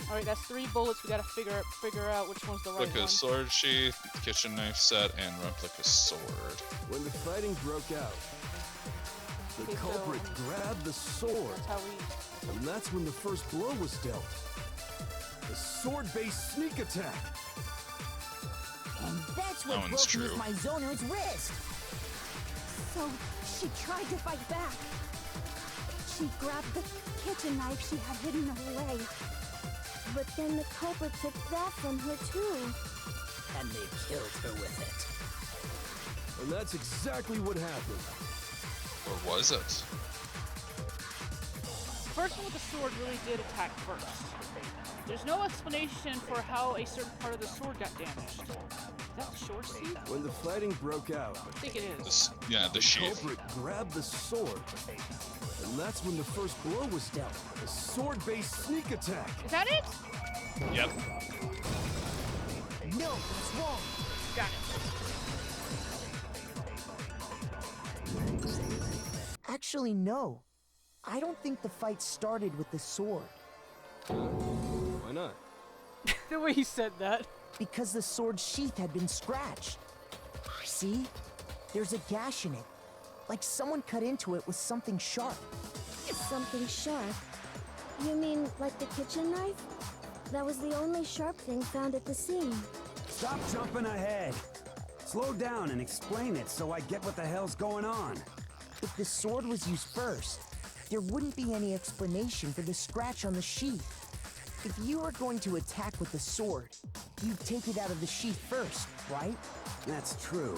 Alright, that's 3 bullets. We gotta figure out which one's the right Replica one. sword sheath, kitchen knife set, and replica sword. When the fighting broke out, the Okay, culprit so, grabbed the sword, That's how we... and that's when the first blow was dealt. A sword-based sneak attack. And that's That what one's broke Miss true. Mizono's wrist. So she tried to fight back. She grabbed the kitchen knife she had hidden away. But then the culprit took that from her too. And they killed her with it. And that's exactly what happened. Or was it? The first one with the sword really did attack first. There's no explanation for how a certain part of the sword got damaged. Is that the sword sheath? When the fighting broke out, I think it is. The sheath. culprit grabbed the sword, and that's when the first blow was dealt. A sword-based sneak attack. Is that it? Yep. No, it's wrong. Got it. Actually, no. I don't think the fight started with the sword. Why not? The way he said that. Because the sword sheath had been scratched. See? There's a gash in it. Like someone cut into it with something sharp. Something sharp? You mean like the kitchen knife? That was the only sharp thing found at the scene. Stop jumping ahead. Slow down and explain it so I get what the hell's going on. If the sword was used first, there wouldn't be any explanation for the scratch on the sheath. If you were going to attack with the sword, you'd take it out of the sheath first, right? That's true.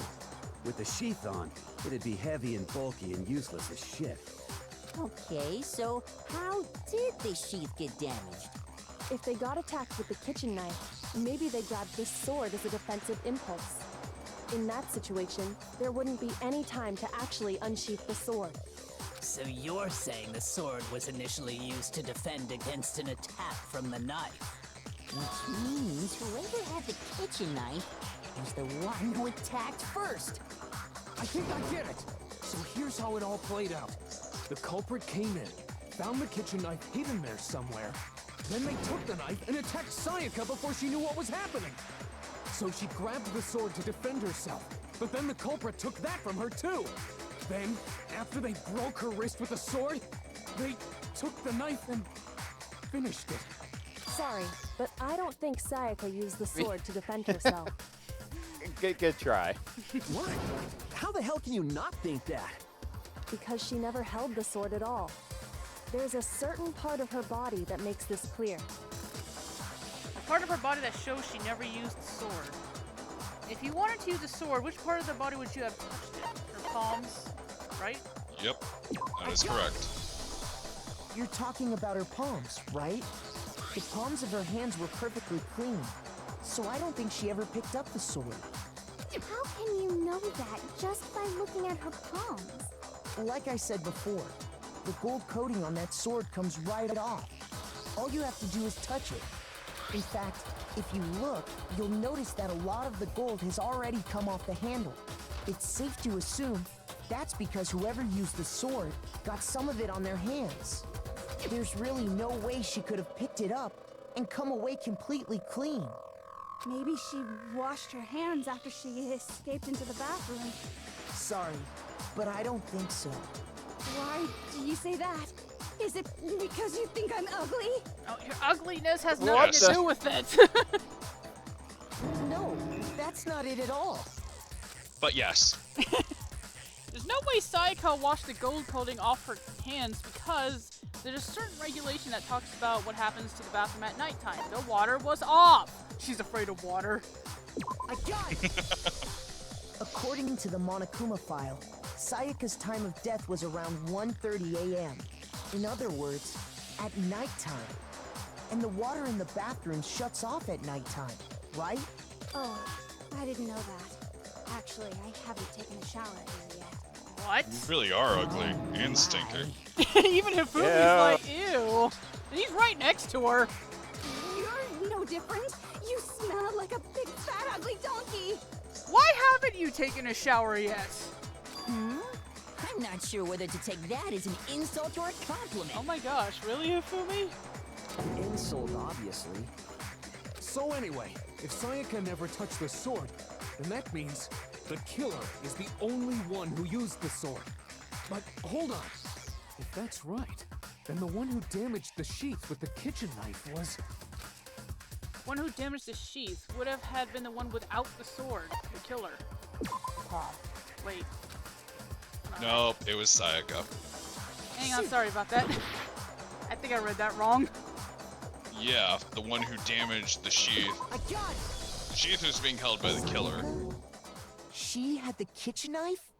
With the sheath on, it'd be heavy and bulky and useless as shit. Okay, so how did the sheath get damaged? If they got attacked with the kitchen knife, maybe they grabbed this sword as a defensive impulse. In that situation, there wouldn't be any time to actually unsheath the sword. So you're saying the sword was initially used to defend against an attack from the knife? Which means whoever had the kitchen knife was the one who attacked first. I think I get it. So here's how it all played out. The culprit came in, found the kitchen knife hidden there somewhere. Then they took the knife and attacked Sayaka before she knew what was happening. So she grabbed the sword to defend herself, but then the culprit took that from her too. Then, after they broke her wrist with the sword, they took the knife and finished it. Sorry, but I don't think Sayaka used the sword to defend herself. Good try. What? How the hell can you not think that? Because she never held the sword at all. There's a certain part of her body that makes this clear. A part of her body that shows she never used the sword. If you wanted to use the sword, which part of the body would you have touched it? Her palms, right? Yep. That is correct. You're talking about her palms, right? The palms of her hands were perfectly clean, so I don't think she ever picked up the sword. How can you know that just by looking at her palms? Like I said before, the gold coating on that sword comes right off. All you have to do is touch it. In fact, if you look, you'll notice that a lot of the gold has already come off the handle. It's safe to assume that's because whoever used the sword got some of it on their hands. There's really no way she could have picked it up and come away completely clean. Maybe she washed her hands after she escaped into the bathroom. Sorry, but I don't think so. Why do you say that? Is it because you think I'm ugly? Oh, your ugliness has What nothing the- to do with it. No, that's not it at all. But yes. There's no way Sayaka washed the gold coating off her hands because there's a certain regulation that talks about what happens to the bathroom at nighttime. The water was off. She's afraid of water. I got it! According to the Monokuma file, Sayaka's time of death was around 1:30 a.m. In other words, at nighttime. And the water in the bathroom shuts off at nighttime, right? Oh, I didn't know that. Actually, I haven't taken a shower here yet. What? You really are ugly and stinker. Even if Fumi's like, ew. And he's right next to her. You're no different. You smell like a big fat ugly donkey. Why haven't you taken a shower yet? I'm not sure whether to take that as an insult or a compliment. Oh my gosh, really, Hifumi? Insult, obviously. So anyway, if Sayaka never touched the sword, then that means the killer is the only one who used the sword. But hold on. If that's right, then the one who damaged the sheath with the kitchen knife was... One who damaged the sheath would have had been the one without the sword, the killer. Wait. Nope, it was Sayaka. Hang on, sorry about that. I think I read that wrong. Yeah, the one who damaged the sheath. I got it! The sheath was being held by the killer. She had the kitchen knife?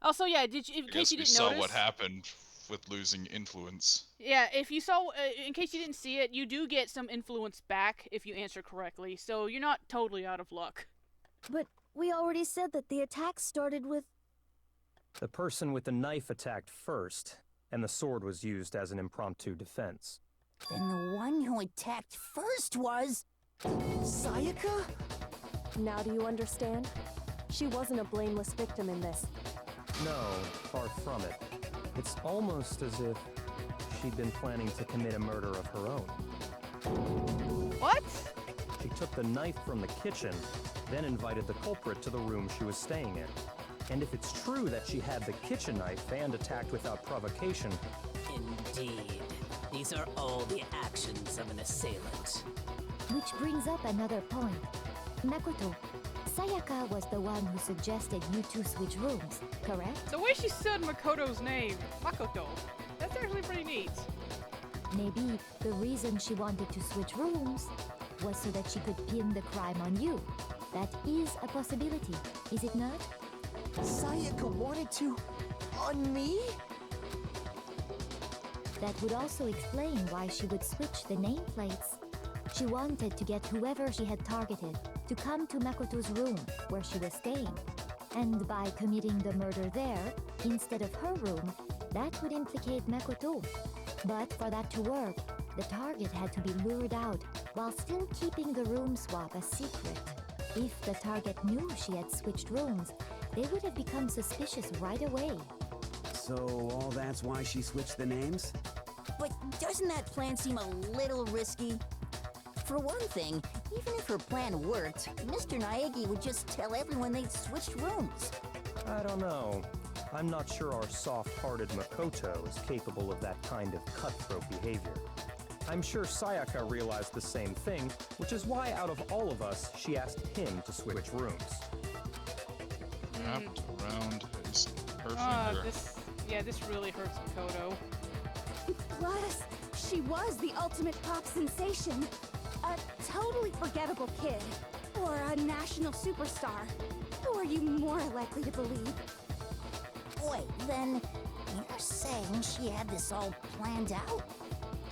Also, yeah, did you, in case you didn't saw notice, what happened with losing influence. Yeah, if you saw, in case you didn't see it, you do get some influence back if you answer correctly, so you're not totally out of luck. But we already said that the attack started with... The person with the knife attacked first, and the sword was used as an impromptu defense. Then the one who attacked first was... Sayaka? Now do you understand? She wasn't a blameless victim in this. No, far from it. It's almost as if she'd been planning to commit a murder of her own. What? She took the knife from the kitchen, then invited the culprit to the room she was staying in. And if it's true that she had the kitchen knife and attacked without provocation... Indeed. These are all the actions of an assailant. Which brings up another point. Makoto, Sayaka was the one who suggested you two switch rooms, correct? The way she said Makoto's name, Makoto, that's actually pretty neat. Maybe the reason she wanted to switch rooms was so that she could pin the crime on you. That is a possibility, is it not? Sayaka wanted to... on me? That would also explain why she would switch the nameplates. She wanted to get whoever she had targeted to come to Makoto's room where she was staying. And by committing the murder there, instead of her room, that would implicate Makoto. But for that to work, the target had to be lured out while still keeping the room swap a secret. If the target knew she had switched rooms, they would have become suspicious right away. So all that's why she switched the names? But doesn't that plan seem a little risky? For one thing, even if her plan worked, Mr. Naegi would just tell everyone they'd switched rooms. I don't know. I'm not sure our soft-hearted Makoto is capable of that kind of cutthroat behavior. I'm sure Sayaka realized the same thing, which is why out of all of us, she asked him to switch rooms. Wrapped around her finger. This really hurts Makoto. Plus, she was the ultimate pop sensation. A totally forgettable kid. Or a national superstar. Who are you more likely to believe? Wait, then you're saying she had this all planned out?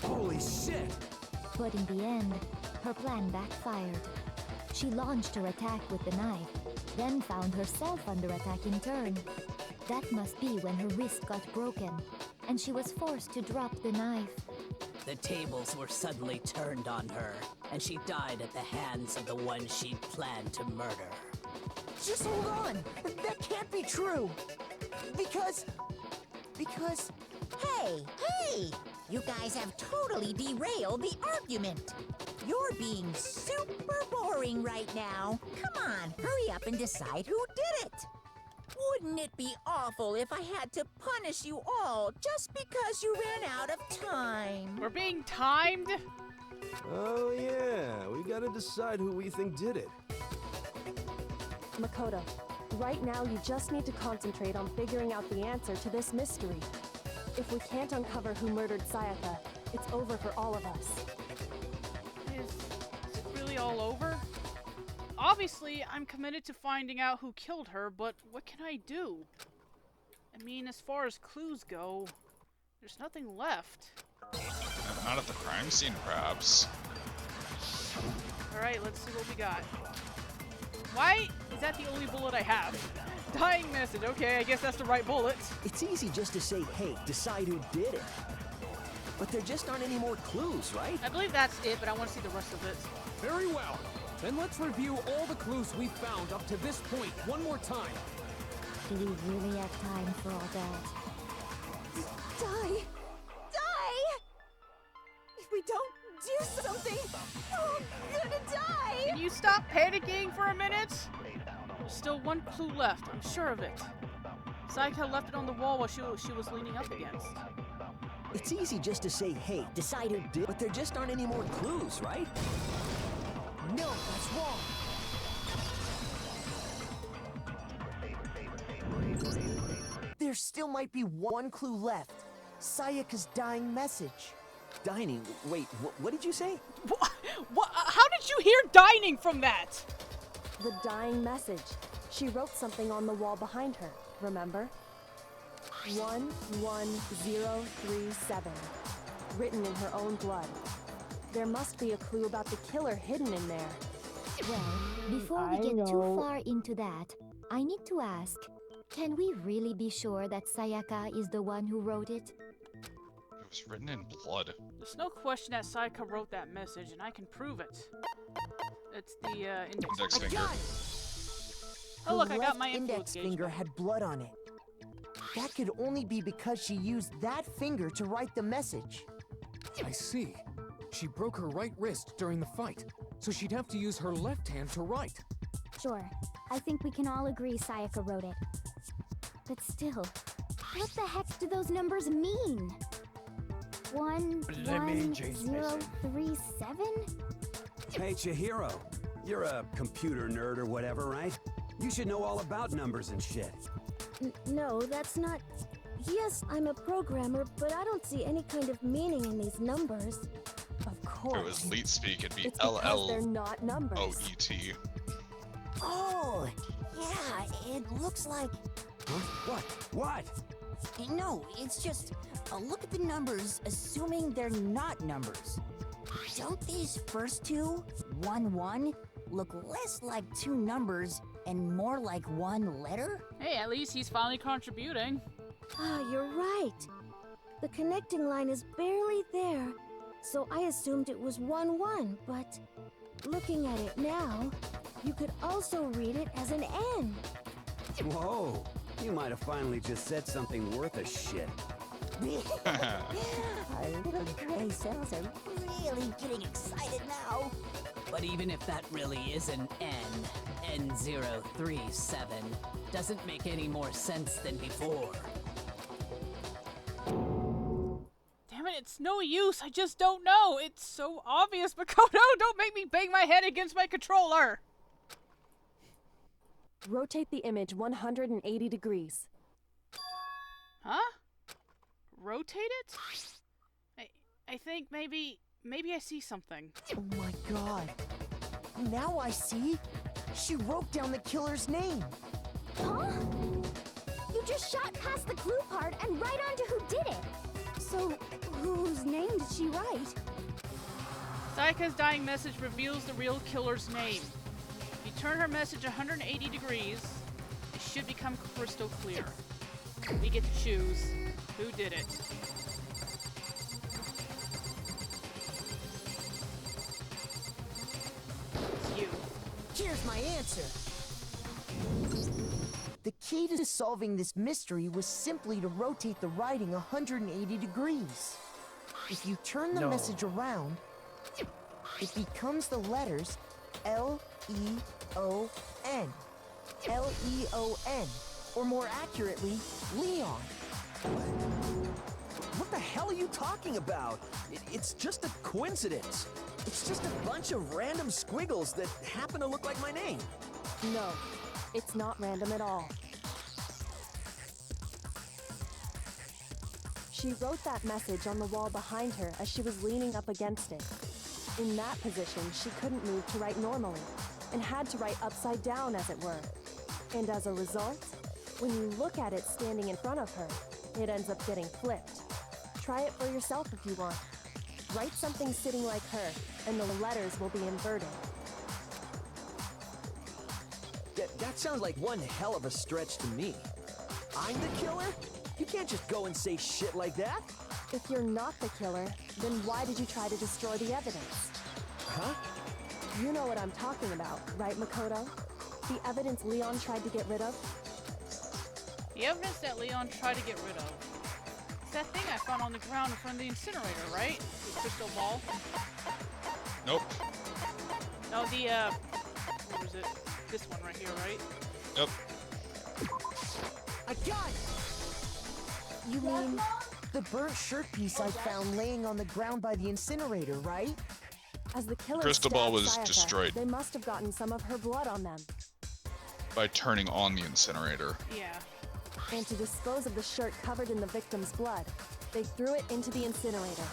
Holy shit! But in the end, her plan backfired. She launched her attack with the knife, then found herself under attack in turn. That must be when her wrist got broken, and she was forced to drop the knife. The tables were suddenly turned on her, and she died at the hands of the one she'd planned to murder. Just hold on! That can't be true! Because... Hey! You guys have totally derailed the argument. You're being super boring right now. Come on, hurry up and decide who did it. Wouldn't it be awful if I had to punish you all just because you ran out of time? We're being timed? Oh yeah, we gotta decide who we think did it. Makoto, Right now, you just need to concentrate on figuring out the answer to this mystery. If we can't uncover who murdered Sayaka, it's over for all of us. Is it really all over? Obviously, I'm committed to finding out who killed her, but what can I do? I mean, as far as clues go, there's nothing left. Not at the crime scene, perhaps. Alright, let's see what we got. Why is that the only bullet I have? Dying message. Okay, I guess that's the right bullet. It's easy just to say, hey, decide who did it. But there just aren't any more clues, right? I believe that's it, but I want to see the rest of it. Very well. Then let's review all the clues we've found up to this point one more time. Do we really have time for all that? Die! Die! If we don't do something, we're gonna die! Can you stop panicking for a minute? There's still one clue left, I'm sure of it. Sayaka left it on the wall while she was leaning up against. It's easy just to say, hey, decide who did, but there just aren't any more clues, right? No, that's wrong. There still might be one clue left. Sayaka's dying message. Dining? Wait, what did you say? What? How did you hear dining from that? The dying message. She wrote something on the wall behind her, remember? 11037. Written in her own blood. There must be a clue about the killer hidden in there. Well, before we get too far into that, I need to ask, can we really be sure that Sayaka is the one who wrote it? It was written in blood. There's no question that Sayaka wrote that message, and I can prove it. It's the index finger. Oh look, Her I got my left index finger had blood on it. That could only be because she used that finger to write the message. I see. She broke her right wrist during the fight, so she'd have to use her left hand to write. Sure, I think we can all agree Sayaka wrote it. But still, what the heck do those numbers mean? 11037? Hey, Chihiro. You're a computer nerd or whatever, right? You should know all about numbers and shit. No, that's not... Yes, I'm a programmer, but I don't see any kind of meaning in these numbers. Of If course. it was leet speak, it'd be It's because they're not numbers. LLOET. Oh, yeah, it looks like... Huh? What? No, it's just, look at the numbers, assuming they're not numbers. Don't these first two, 1-1, look less like two numbers and more like one letter? Hey, at least he's finally contributing. Ah, you're right. The connecting line is barely there, so I assumed it was 1-1, but looking at it now, you could also read it as an N. Whoa, you might have finally just said something worth a shit. Our little gray cells are really getting excited now. But even if that really is an N037, doesn't make any more sense than before. Damn it, it's no use. I just don't know. It's so obvious, Makoto. Don't make me bang my head against my controller. Rotate the image 180 degrees. Huh? Rotate it? I think maybe I see something. Oh my god. Now I see. She wrote down the killer's name. Huh? You just shot past the clue part and right onto who did it. So, whose name did she write? Sayaka's dying message reveals the real killer's name. If you turn her message 180 degrees, it should become crystal clear. We get to choose who did it. It's you. Here's my answer. The key to solving this mystery was simply to rotate the writing 180 degrees. If you turn the message around, it becomes the letters L-E-O-N. L-E-O-N. Or more accurately, Leon. What the hell are you talking about? It's just a coincidence. It's just a bunch of random squiggles that happen to look like my name. No. It's not random at all. She wrote that message on the wall behind her as she was leaning up against it. In that position, she couldn't move to write normally, and had to write upside down, as it were. And as a result, when you look at it standing in front of her, it ends up getting flipped. Try it for yourself if you want. Write something sitting like her, and the letters will be inverted. That sounds like one hell of a stretch to me. I'm the killer? You can't just go and say shit like that. If you're not the killer, then why did you try to destroy the evidence? Huh? You know what I'm talking about, right, Makoto? The evidence Leon tried to get rid of? The evidence that Leon tried to get rid of. It's that thing I found on the ground in front of the incinerator, right? The crystal ball. Nope. No, the, what was it? This one right here, right? Yep. I got it! You mean the burnt shirt piece I found laying on the ground by the incinerator, right? As the killer Crystal ball was Sayaka, destroyed. They must have gotten some of her blood on them. By turning on the incinerator. Yeah. And to dispose of the shirt covered in the victim's blood, they threw it into the incinerator.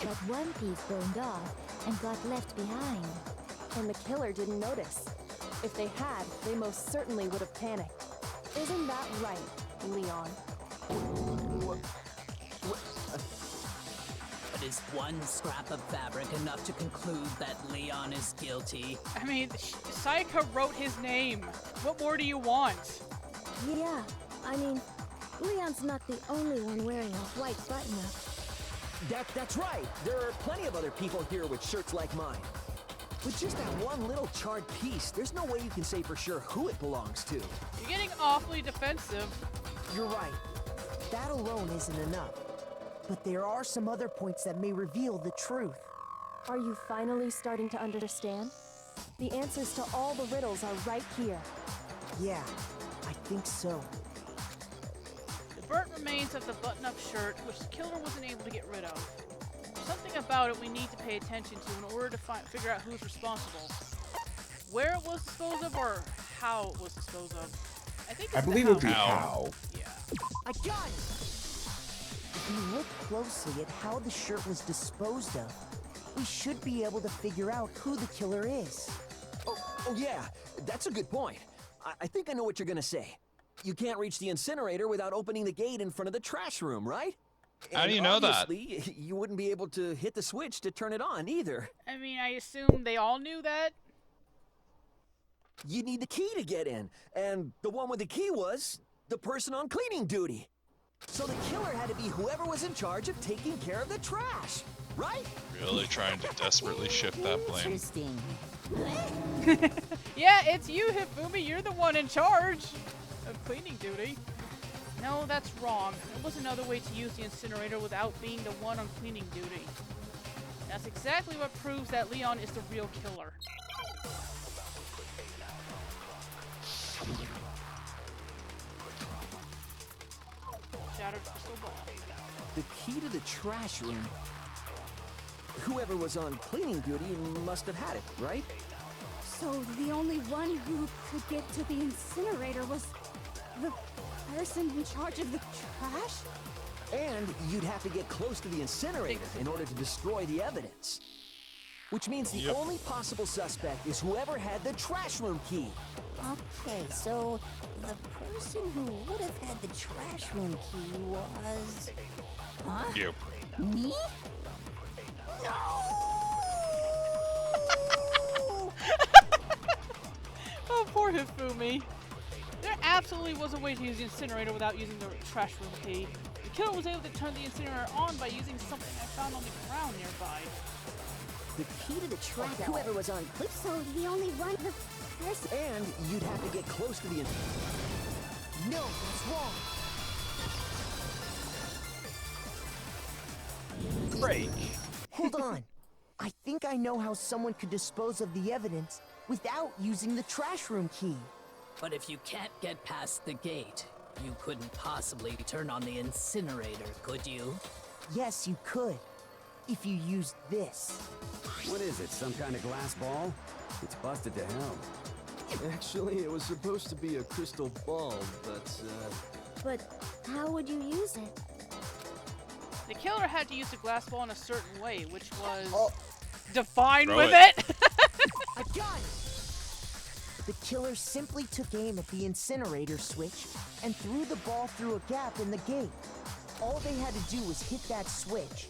But one piece burned off and got left behind. And the killer didn't notice. If they had, they most certainly would have panicked. Isn't that right, Leon? But is one scrap of fabric enough to conclude that Leon is guilty? I mean, Sayaka wrote his name. What more do you want? Yeah, I mean, Leon's not the only one wearing a white button-up. That's right. There are plenty of other people here with shirts like mine. With just that one little charred piece, there's no way you can say for sure who it belongs to. You're getting awfully defensive. You're right. That alone isn't enough. But there are some other points that may reveal the truth. Are you finally starting to understand? The answers to all the riddles are right here. Yeah, I think so. The burnt remains of the button-up shirt, which the killer wasn't able to get rid of. There's something about it we need to pay attention to in order to figure out who's responsible. Where it was disposed of, or how it was disposed of. I believe it would be how. Yeah. I got it! If we look closely at how the shirt was disposed of, we should be able to figure out who the killer is. Oh yeah, that's a good point. I think I know what you're gonna say. You can't reach the incinerator without opening the gate in front of the trash room, right? How do you know that? Obviously, you wouldn't be able to hit the switch to turn it on either. I mean, I assume they all knew that. You need the key to get in, and the one with the key was the person on cleaning duty. So the killer had to be whoever was in charge of taking care of the trash, right? Really trying to desperately shift that blame. Interesting. Yeah, it's you, Hifumi. You're the one in charge of cleaning duty. No, that's wrong. There was another way to use the incinerator without being the one on cleaning duty. That's exactly what proves that Leon is the real killer. Shattered crystal ball. The key to the trash room. Whoever was on cleaning duty must have had it, right? So the only one who could get to the incinerator was the person in charge of the trash? And you'd have to get close to the incinerator in order to destroy the evidence. Which means the only possible suspect is whoever had the trash room key. Okay, so the person who would have had the trash room key was... Huh? You. Me? Oh, poor Hifumi. There absolutely was a way to use the incinerator without using the trash room key. The killer was able to turn the incinerator on by using something I found on the ground nearby. The key to the trash, whoever was on clip. So the only one, the person... And you'd have to get close to the No, that's wrong. break. Hold on. I think I know how someone could dispose of the evidence without using the trash room key. But if you can't get past the gate, you couldn't possibly turn on the incinerator, could you? Yes, you could. If you used this. What is it, some kind of glass ball? It's busted to hell. Actually, it was supposed to be a crystal ball, But how would you use it? The killer had to use the glass ball in a certain way, which was defined Throw with it. it. I got it! The killer simply took aim at the incinerator switch and threw the ball through a gap in the gate. All they had to do was hit that switch,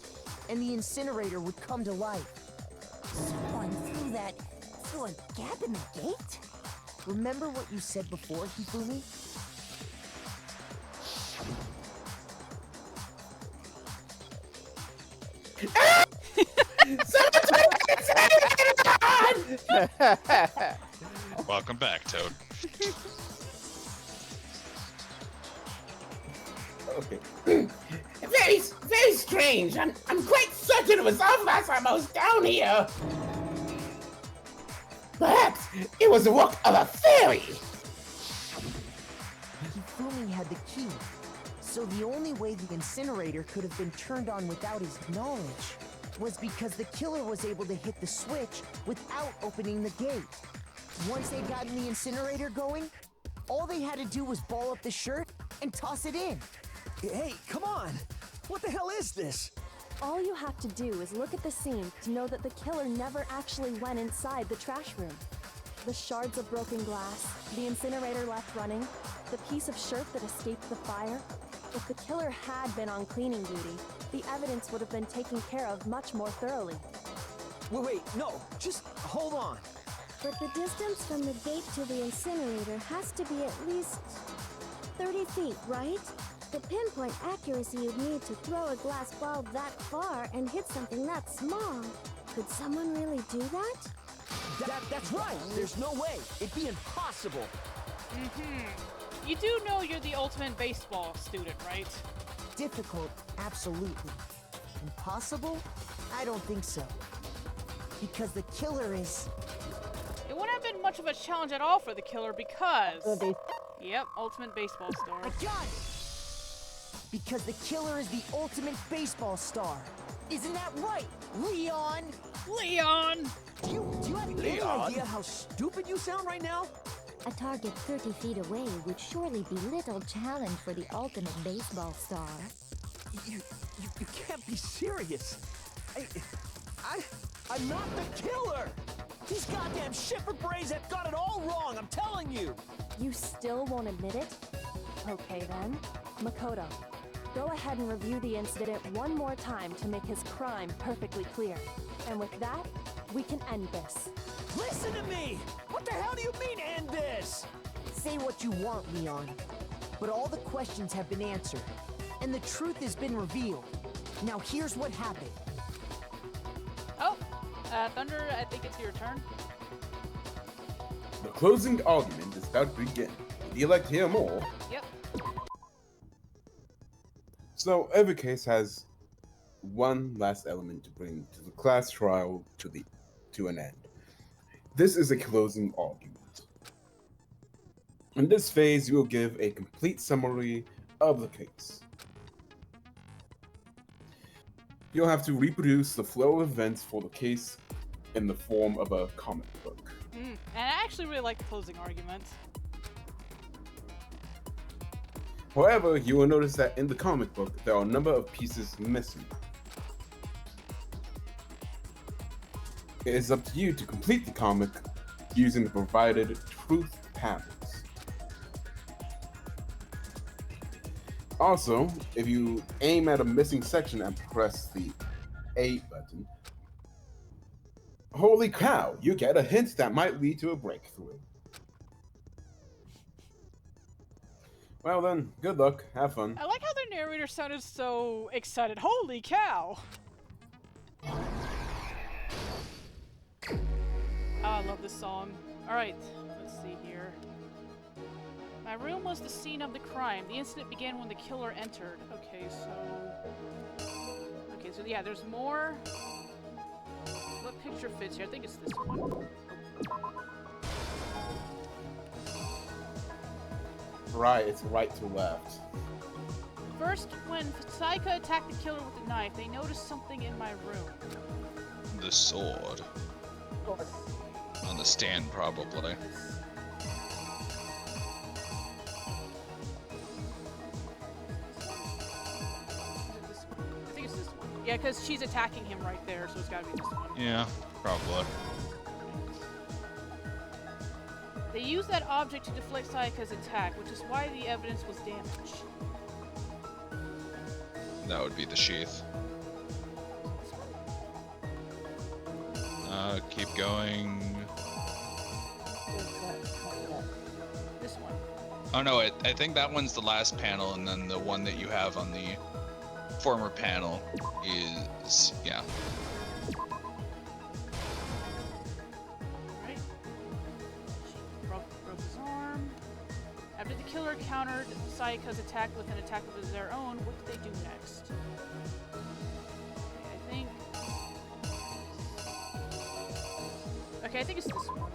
and the incinerator would come to life. Someone threw a gap in the gate? Remember what you said before, Hifumi? Welcome back, Toad. Okay. Very, very strange. I'm quite certain it was off last time I was down here. Perhaps it was the work of a fairy. Hifumi had the key, so the only way the incinerator could have been turned on without his knowledge was because the killer was able to hit the switch without opening the gate. Once they'd gotten the incinerator going, all they had to do was ball up the shirt and toss it in. Hey, come on! What the hell is this? All you have to do is look at the scene to know that the killer never actually went inside the trash room. The shards of broken glass, the incinerator left running, the piece of shirt that escaped the fire. If the killer had been on cleaning duty, the evidence would have been taken care of much more thoroughly. Wait, no, just hold on. But the distance from the gate to the incinerator has to be at least 30 feet, right? The pinpoint accuracy you'd need to throw a glass ball that far and hit something that small. Could someone really do that? That's right! There's no way! It'd be impossible! You do know you're the ultimate baseball student, right? Difficult, absolutely. Impossible? I don't think so. Because the killer is... It wouldn't have been much of a challenge at all for the killer because... Yep, ultimate baseball star. I got it! Because the killer is the ultimate baseball star. Isn't that right, Leon? Leon! Do you have any idea how stupid you sound right now? A target 30 feet away would surely be little challenge for the ultimate baseball star. You can't be serious. I'm not the killer! These goddamn shipper brains have got it all wrong, I'm telling you! You still won't admit it? Okay then. Makoto, go ahead and review the incident one more time to make his crime perfectly clear. And with that, we can end this. Listen to me! What the hell do you mean, end this? Say what you want, Leon. But all the questions have been answered, and the truth has been revealed. Now here's what happened. Oh, Thunder, I think it's your turn. The closing argument is about to begin. Would you like to hear more? Yep. So every case has one last element to bring to the class trial to an end. This is a closing argument. In this phase, you will give a complete summary of the case. You'll have to reproduce the flow of events for the case in the form of a comic book. And I actually really like the closing argument. However, you will notice that in the comic book, there are a number of pieces missing. It is up to you to complete the comic using the provided truth panels. Also, if you aim at a missing section and press the A button, holy cow, you get a hint that might lead to a breakthrough. Well then, good luck, have fun. I like how the narrator sounded so excited. Holy cow! Oh, I love this song. Alright, let's see here. My room was the scene of the crime. The incident began when the killer entered. Okay, so yeah, there's more. What picture fits here? I think it's this one. Right, it's right to left. First, when Sayaka attacked the killer with the knife, they noticed something in my room. The sword. On the stand, probably. Yeah, because she's attacking him right there, so it's gotta be this one. Yeah, probably. They used that object to deflect Sayaka's attack, which is why the evidence was damaged. That would be the sheath. Keep going. This one. Oh no, I think that one's the last panel, and then the one that you have on the former panel is, yeah. Right. She broke his arm. After the killer countered Sayaka's attack with an attack of their own, what did they do next? Okay, I think it's this one.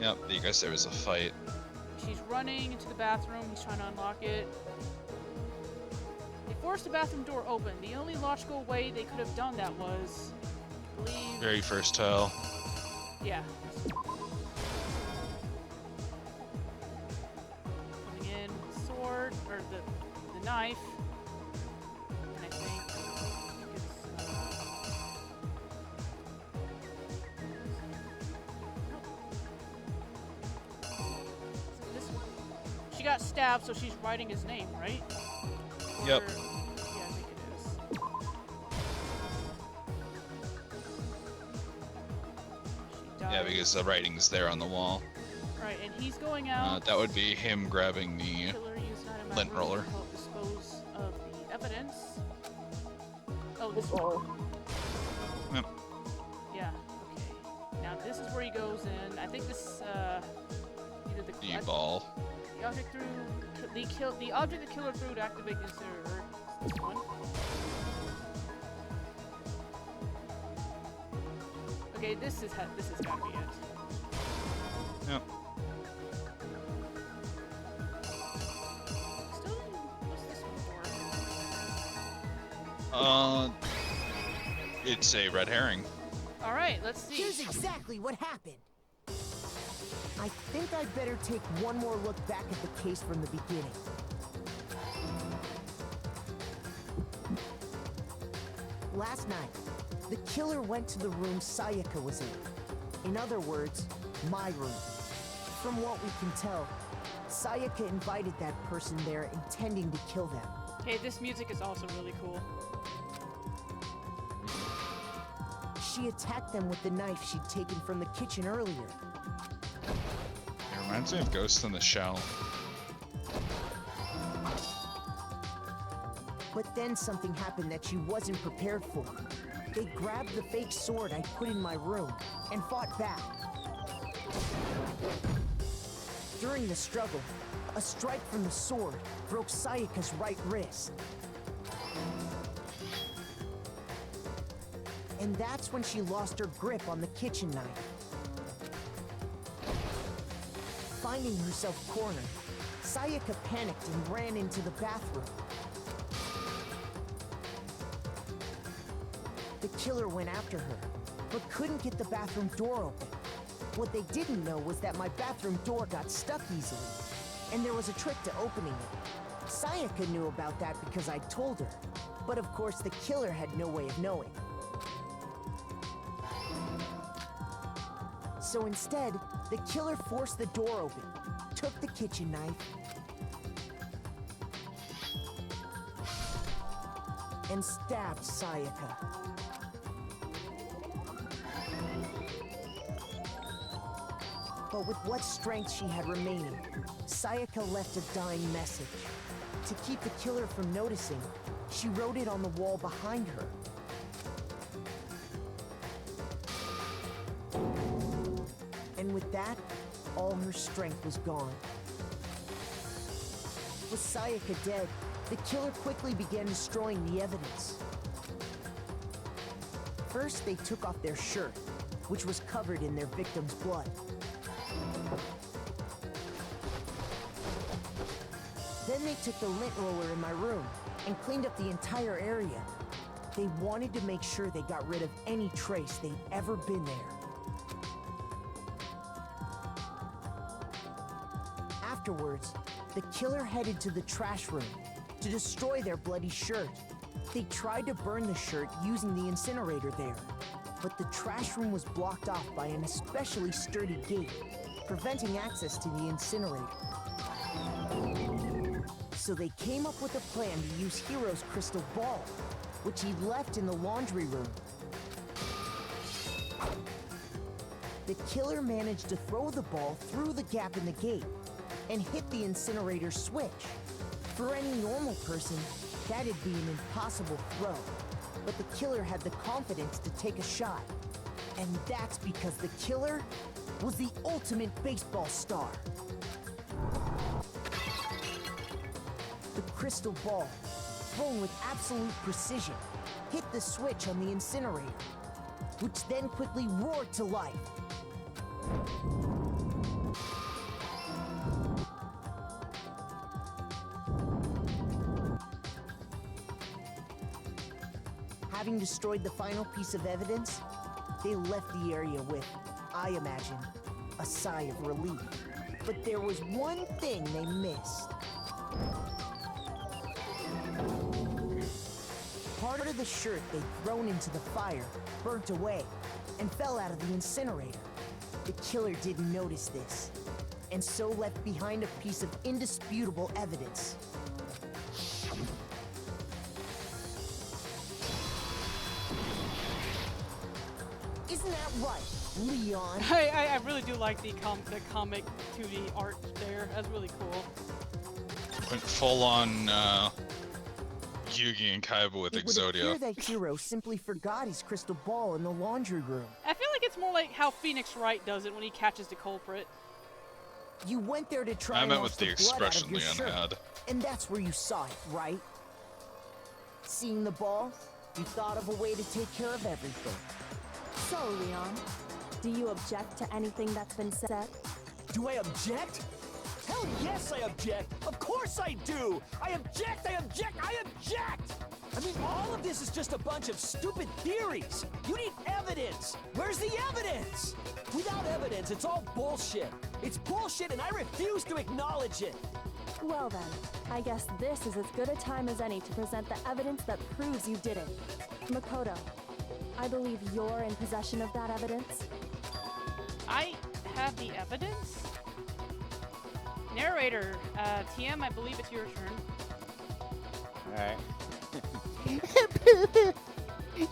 Yep, you guys, there was a fight. She's running into the bathroom. He's trying to unlock it. They forced the bathroom door open. The only logical way they could have done that was, I believe... Very first tile. Yeah. Coming in with the sword, or the knife. And I think it's... this one? She got stabbed, so she's writing his name, right? Yep. Yeah, I think it is. Yeah, because the writing's there on the wall. Right, and he's going out. That would be him grabbing the lint roller. To help dispose of the evidence. Oh, this one. Yep. Yeah. Okay. Now this is where he goes in. I think this either the ball. The object threw the object the killer threw to activate the incinerator. This one. Okay, this has got to be it. Yep. Still, what's this one for? It's a red herring. All right, let's see. Here's exactly what happened. I think I'd better take one more look back at the case from the beginning. Last night, the killer went to the room Sayaka was in. In other words, my room. From what we can tell, Sayaka invited that person there intending to kill them. Okay, this music is also really cool. She attacked them with the knife she'd taken from the kitchen earlier. It reminds me of Ghost in the Shell. But then something happened that she wasn't prepared for. They grabbed the fake sword I put in my room and fought back. During the struggle, a strike from the sword broke Sayaka's right wrist. And that's when she lost her grip on the kitchen knife. Finding herself cornered, Sayaka panicked and ran into the bathroom. The killer went after her, but couldn't get the bathroom door open. What they didn't know was that my bathroom door got stuck easily, and there was a trick to opening it. Sayaka knew about that because I told her, but of course the killer had no way of knowing. So instead, the killer forced the door open, took the kitchen knife, and stabbed Sayaka. But with what strength she had remaining, Sayaka left a dying message. To keep the killer from noticing, she wrote it on the wall behind her. And with that, all her strength was gone. With Sayaka dead, the killer quickly began destroying the evidence. First, they took off their shirt, which was covered in their victim's blood. Then they took the lint roller in my room and cleaned up the entire area. They wanted to make sure they got rid of any trace they'd ever been there. Afterwards, the killer headed to the trash room to destroy their bloody shirt They tried to burn the shirt using the incinerator there, but the trash room was blocked off by an especially sturdy gate, preventing access to the incinerator. So they came up with a plan to use Hero's crystal ball, which he left in the laundry room. The killer managed to throw the ball through the gap in the gate and hit the incinerator switch. For any normal person, that'd be an impossible throw, but the killer had the confidence to take a shot. And that's because the killer was the ultimate baseball star. The crystal ball, thrown with absolute precision, hit the switch on the incinerator, which then quickly roared to life. Having destroyed the final piece of evidence, they left the area with, I imagine, a sigh of relief. But there was one thing they missed. Part of the shirt they'd thrown into the fire burnt away and fell out of the incinerator. The killer didn't notice this, and so left behind a piece of indisputable evidence. Isn't that right, Leon? I really do like the comic 2D art there. That's really cool. Went full on Yugi and Kaiba with It would appear Exodia. that Hero simply forgot his crystal ball in the laundry room. I feel like it's more like how Phoenix Wright does it when he catches the culprit. You went there to try I and meant wash with the blood out of expression your Leon shirt, had. and that's where you saw it, right? Seeing the ball, you thought of a way to take care of everything. So, Leon, do you object to anything that's been said? Do I object? Hell yes, I object! Of course I do! I object! I object! I object! I mean, all of this is just a bunch of stupid theories! You need evidence! Where's the evidence? Without evidence, it's all bullshit! It's bullshit and I refuse to acknowledge it! Well then, I guess this is as good a time as any to present the evidence that proves you did it. Makoto, I believe you're in possession of that evidence. I have the evidence? Narrator, TM, I believe it's your turn. Alright.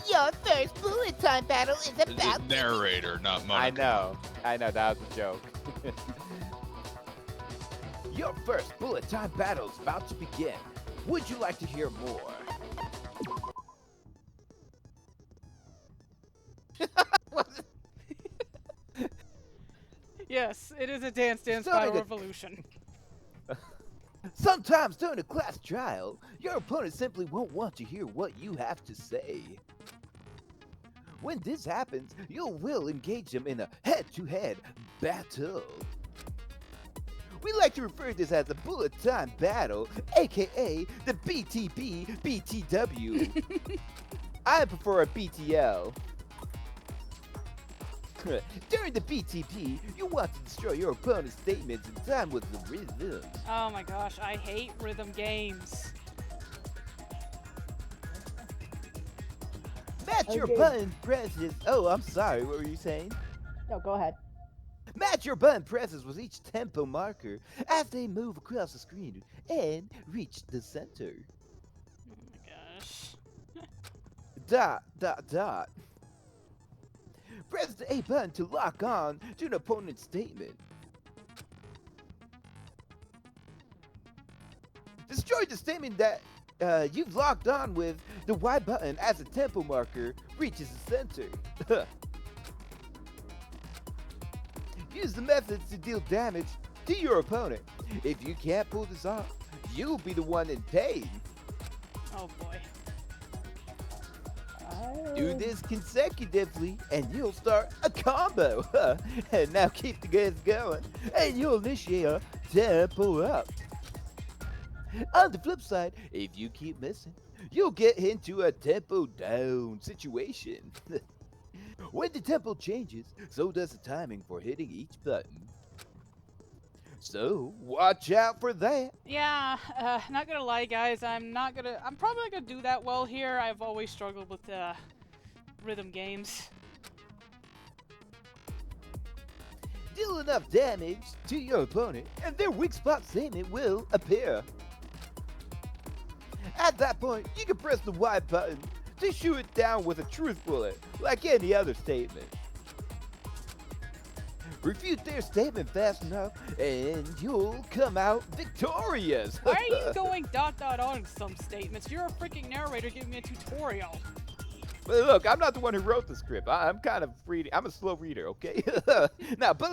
Your first bullet time battle is about Narrator, not I Monaco. know, that was a joke. Your first bullet time battle is about to begin. Would you like to hear more? Yes, it is a Dance Dance Sorry Battle to- Revolution. Sometimes during a class trial, your opponent simply won't want to hear what you have to say. When this happens, you will engage them in a head-to-head battle. We like to refer to this as a bullet time battle, aka the BTB BTW. I prefer a BTL. During the BTP, you want to destroy your opponent's statements in time with the rhythm. Oh my gosh, I hate rhythm games. Match your Okay. button presses. Oh, I'm sorry, what were you saying? No, go ahead. Match your button presses with each tempo marker as they move across the screen and reach the center. Oh my gosh. Dot. Press the A button to lock on to an opponent's statement. Destroy the statement that you've locked on with the Y button as the tempo marker reaches the center. Use the methods to deal damage to your opponent. If you can't pull this off, you'll be the one in pain. Oh boy. Do this consecutively, and you'll start a combo. And now keep the guys going, and you'll initiate a tempo up. On the flip side, if you keep missing, you'll get into a tempo down situation. When the tempo changes, so does the timing for hitting each button. So, watch out for that. Yeah, not gonna lie, guys. I'm probably not gonna do that well here. I've always struggled with rhythm games. Deal enough damage to your opponent, and their weak spot statement will appear. At that point, you can press the Y button to shoot it down with a truth bullet, like any other statement. Refute their statement fast enough, and you'll come out victorious. Why are you going ... on some statements? You're a freaking narrator giving me a tutorial. But look, I'm not the one who wrote the script. I'm kind of reading. I'm a slow reader, okay? Now, but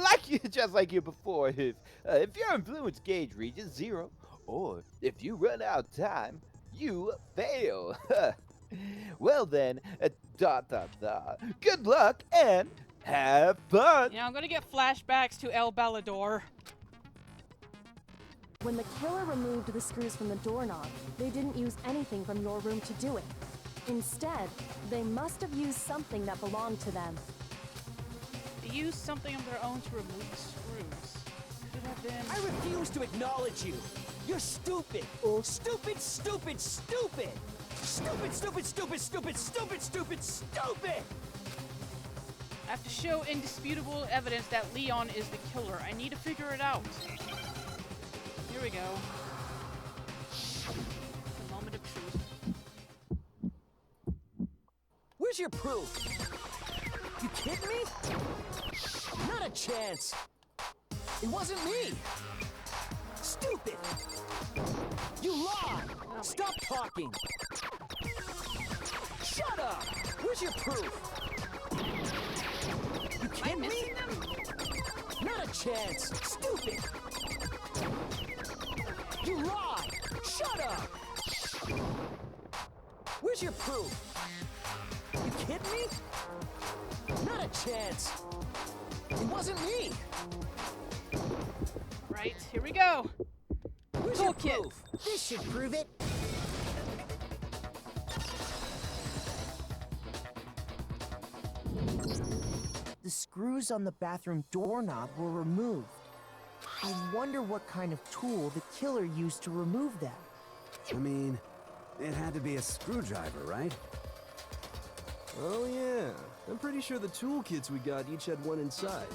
just like you before, if your influence gauge reaches 0, or if you run out of time, you fail. Well then, ... good luck and have fun. Yeah, I'm gonna get flashbacks to El Balador. When the killer removed the screws from the doorknob, they didn't use anything from your room to do it. Instead, they must have used something that belonged to them. They used something of their own to remove the screws. Could have been... I refuse to acknowledge you. You're stupid. Oh, stupid, stupid, stupid. Stupid, stupid, stupid, stupid, stupid, stupid, stupid. I have to show indisputable evidence that Leon is the killer. I need to figure it out. Here we go. The moment of truth. Where's your proof? You kidding me? Not a chance. It wasn't me. Stupid. You lied. Stop talking. Shut up. Where's your proof? You kidding me? Not a chance. Stupid. You lied. Shut up. Where's your proof? You kidding me? Not a chance. It wasn't me. Right, here we go. Where's your proof? This should prove it. The screws on the bathroom doorknob were removed. I wonder what kind of tool the killer used to remove them. I mean, it had to be a screwdriver, right? Oh yeah, I'm pretty sure the toolkits we got each had one inside.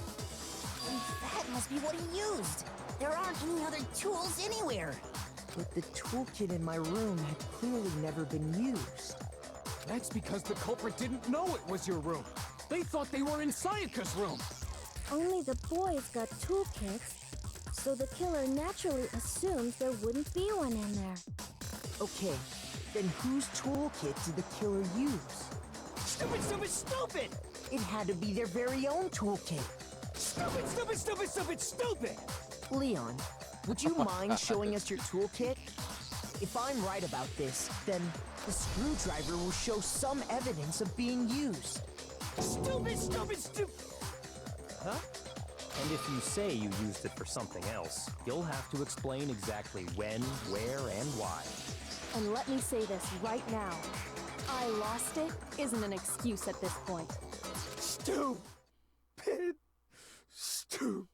That must be what he used. There aren't any other tools anywhere. But the toolkit in my room had clearly never been used. That's because the culprit didn't know it was your room. They thought they were in Sayaka's room. Only the boys got toolkits, so the killer naturally assumed there wouldn't be one in there. Okay, then whose toolkit did the killer use? Stupid, stupid, stupid! It had to be their very own toolkit. Stupid, stupid, stupid, stupid, stupid! Leon, would you mind showing us your toolkit? If I'm right about this, then the screwdriver will show some evidence of being used. Stupid, stupid, stupid! Huh? And if you say you used it for something else, you'll have to explain exactly when, where, and why. And let me say this right now. I lost it isn't an excuse at this point. Stupid. Stupid.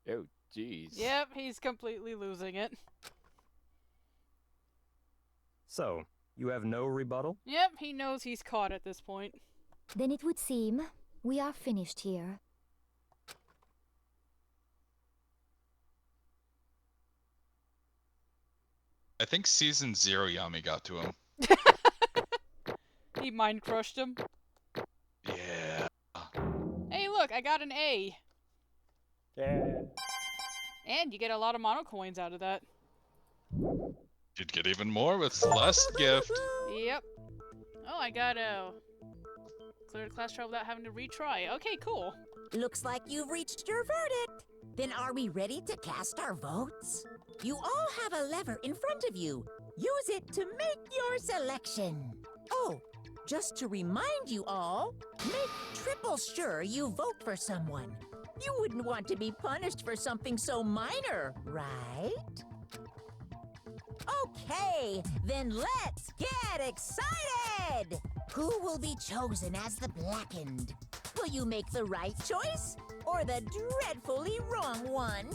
Oh, jeez. Yep, he's completely losing it. So, you have no rebuttal? Yep, he knows he's caught at this point. Then it would seem we are finished here. I think season 0 Yami got to him. He mind crushed him. Yeah. Hey, look, I got an A. Yeah. And you get a lot of mono coins out of that. You'd get even more with Celeste's gift. Yep. Oh, I got a clear class trial without having to retry. Okay, cool. Looks like you've reached your verdict. Then are we ready to cast our votes? You all have a lever in front of you. Use it to make your selection. Oh, just to remind you all, make triple sure you vote for someone. You wouldn't want to be punished for something so minor, right? Okay, then let's get excited! Who will be chosen as the blackened? Will you make the right choice? or the dreadfully wrong one?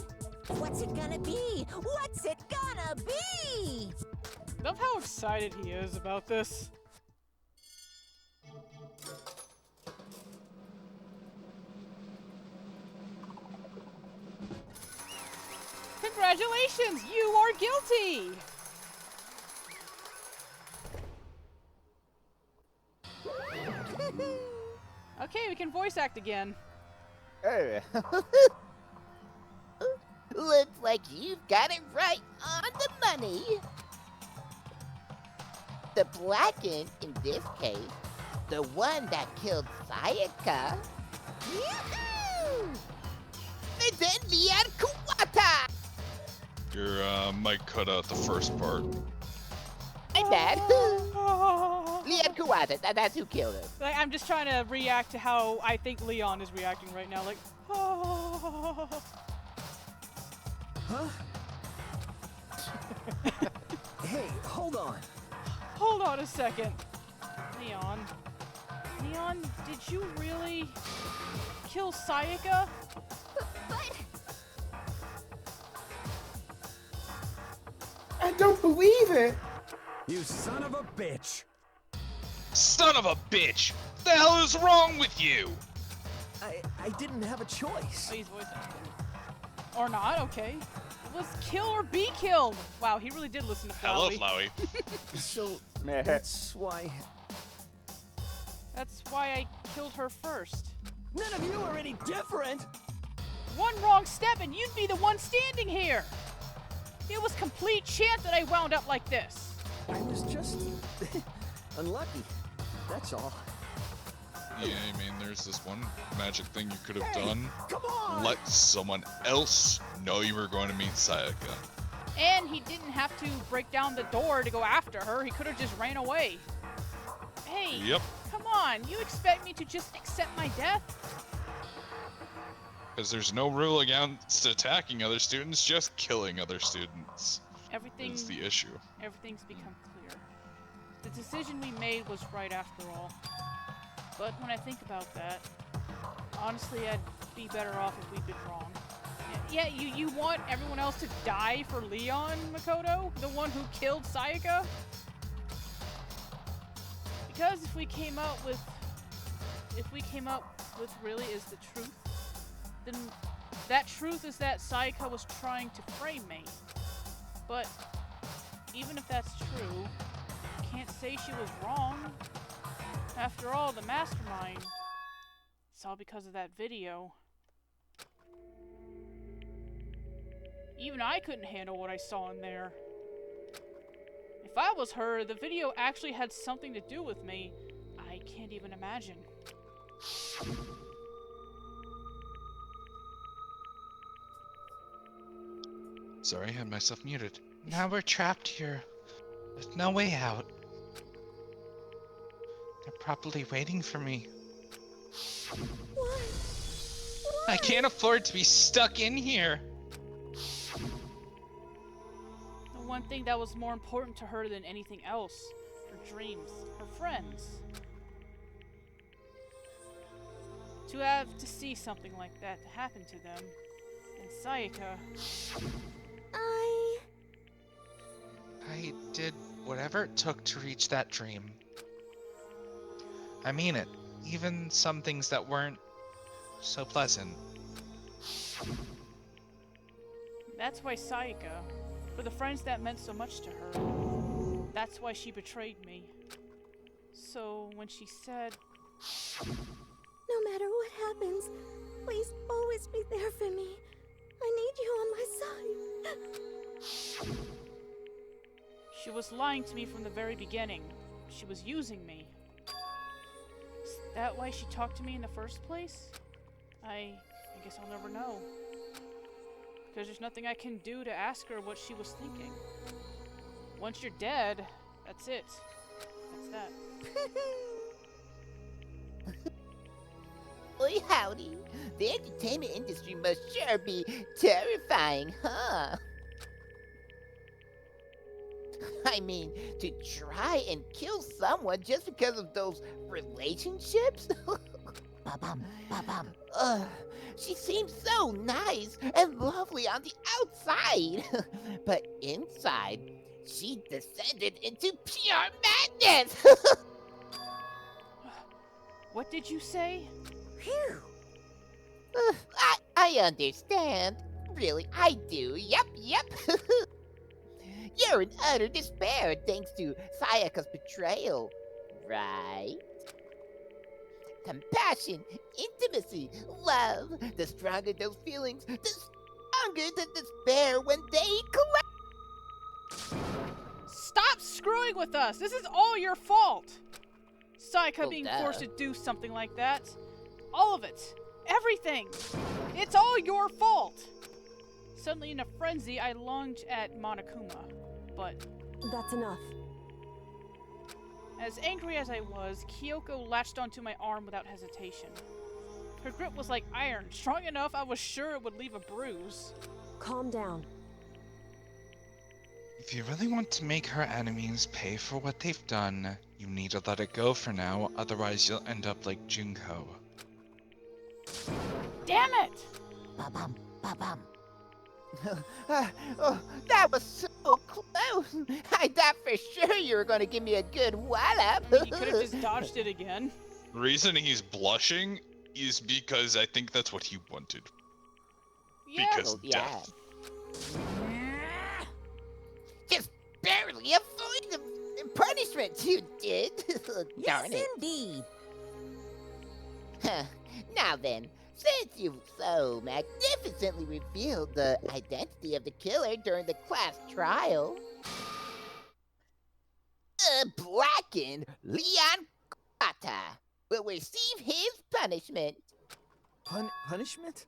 What's it gonna be? What's it gonna be? Love how excited he is about this. Congratulations! You are guilty! Okay, we can voice act again. Looks like you've got it right on the money. The blackened, in this case, the one that killed Sayaka. Yahoo! And then Lian Kuwata! Your mic cut out the first part. My bad. Lian Kuwata, that's who killed him. Like, I'm just trying to react to how I think Leon is reacting right now. Like, Huh? Hey, hold on. Hold on a second. Leon. Leon, did you really kill Sayaka? But I don't believe it. You son of a bitch. Son of a bitch! What the hell is wrong with you? I didn't have a choice. Oh, he's voice acting. Or not, okay. It was kill or be killed. Wow, he really did listen to Flowey. Hello, Flowey. So, that's why... That's why I killed her first. None of you are any different! One wrong step and you'd be the one standing here! It was complete chance that I wound up like this. I was just... unlucky. That's all. Yeah, I mean, there's this one magic thing you could have done. Come on! Let someone else know you were going to meet Sayaka. And he didn't have to break down the door to go after her. He could have just ran away. Hey, Yep. come on. You expect me to just accept my death? Because there's no rule against attacking other students, just killing other students. Everything Is the issue. Everything's become clear. The decision we made was right after all. But when I think about that, honestly, I'd be better off if we'd been wrong. Yeah, you want everyone else to die for Leon, Makoto? The one who killed Sayaka? Because if we came up with really is the truth, then that truth is that Sayaka was trying to frame me. But even if that's true, I can't say she was wrong. After all, the mastermind, it's all because of that video. Even I couldn't handle what I saw in there. If I was her, the video actually had something to do with me. I can't even imagine. Sorry, I had myself muted. Now we're trapped here. There's no way out. They're probably waiting for me. Why? I can't afford to be stuck in here. The one thing that was more important to her than anything else, her dreams, her friends. To have to see something like that to happen to them. And Sayaka. I did whatever it took to reach that dream. I mean it. Even some things that weren't so pleasant. That's why Sayaka, for the friends that meant so much to her, that's why she betrayed me. So when she said, No matter what happens, please always be there for me. I need you on my side. she was lying to me from the very beginning. She was using me. Is that why she talked to me in the first place? I guess I'll never know. Because there's nothing I can do to ask her what she was thinking. Once you're dead, that's it. That's that. Oi, howdy. The entertainment industry must sure be terrifying, huh? I mean, to try and kill someone just because of those relationships? Ba-bum, ba-bum. She seems so nice and lovely on the outside, but inside, she descended into pure madness. What did you say? Phew. I understand. Really, I do. Yep. You're in utter despair thanks to Sayaka's betrayal, right? Compassion, intimacy, love. The stronger those feelings, the stronger the despair when they collide. Stop screwing with us! This is all your fault! Sayaka Well, being duh. forced to do something like that. All of it. Everything. It's all your fault! Suddenly in a frenzy, I lunged at Monokuma, but... That's enough. As angry as I was, Kyoko latched onto my arm without hesitation. Her grip was like iron, strong enough I was sure it would leave a bruise. Calm down. If you really want to make her enemies pay for what they've done, you need to let it go for now, otherwise you'll end up like Junko. Damn it! Ba-bum, ba-bum. That was so close. I thought for sure you were going to give me a good wallop. I mean, you could have just dodged it again. The reason he's blushing is because I think that's what he wanted. Yeah. Because death. Just barely avoid the punishment you did. Darn Yes, it. indeed. Now then, since you've so magnificently revealed the identity of the killer during the class trial, blackened Leon Kata will receive his punishment. Punishment?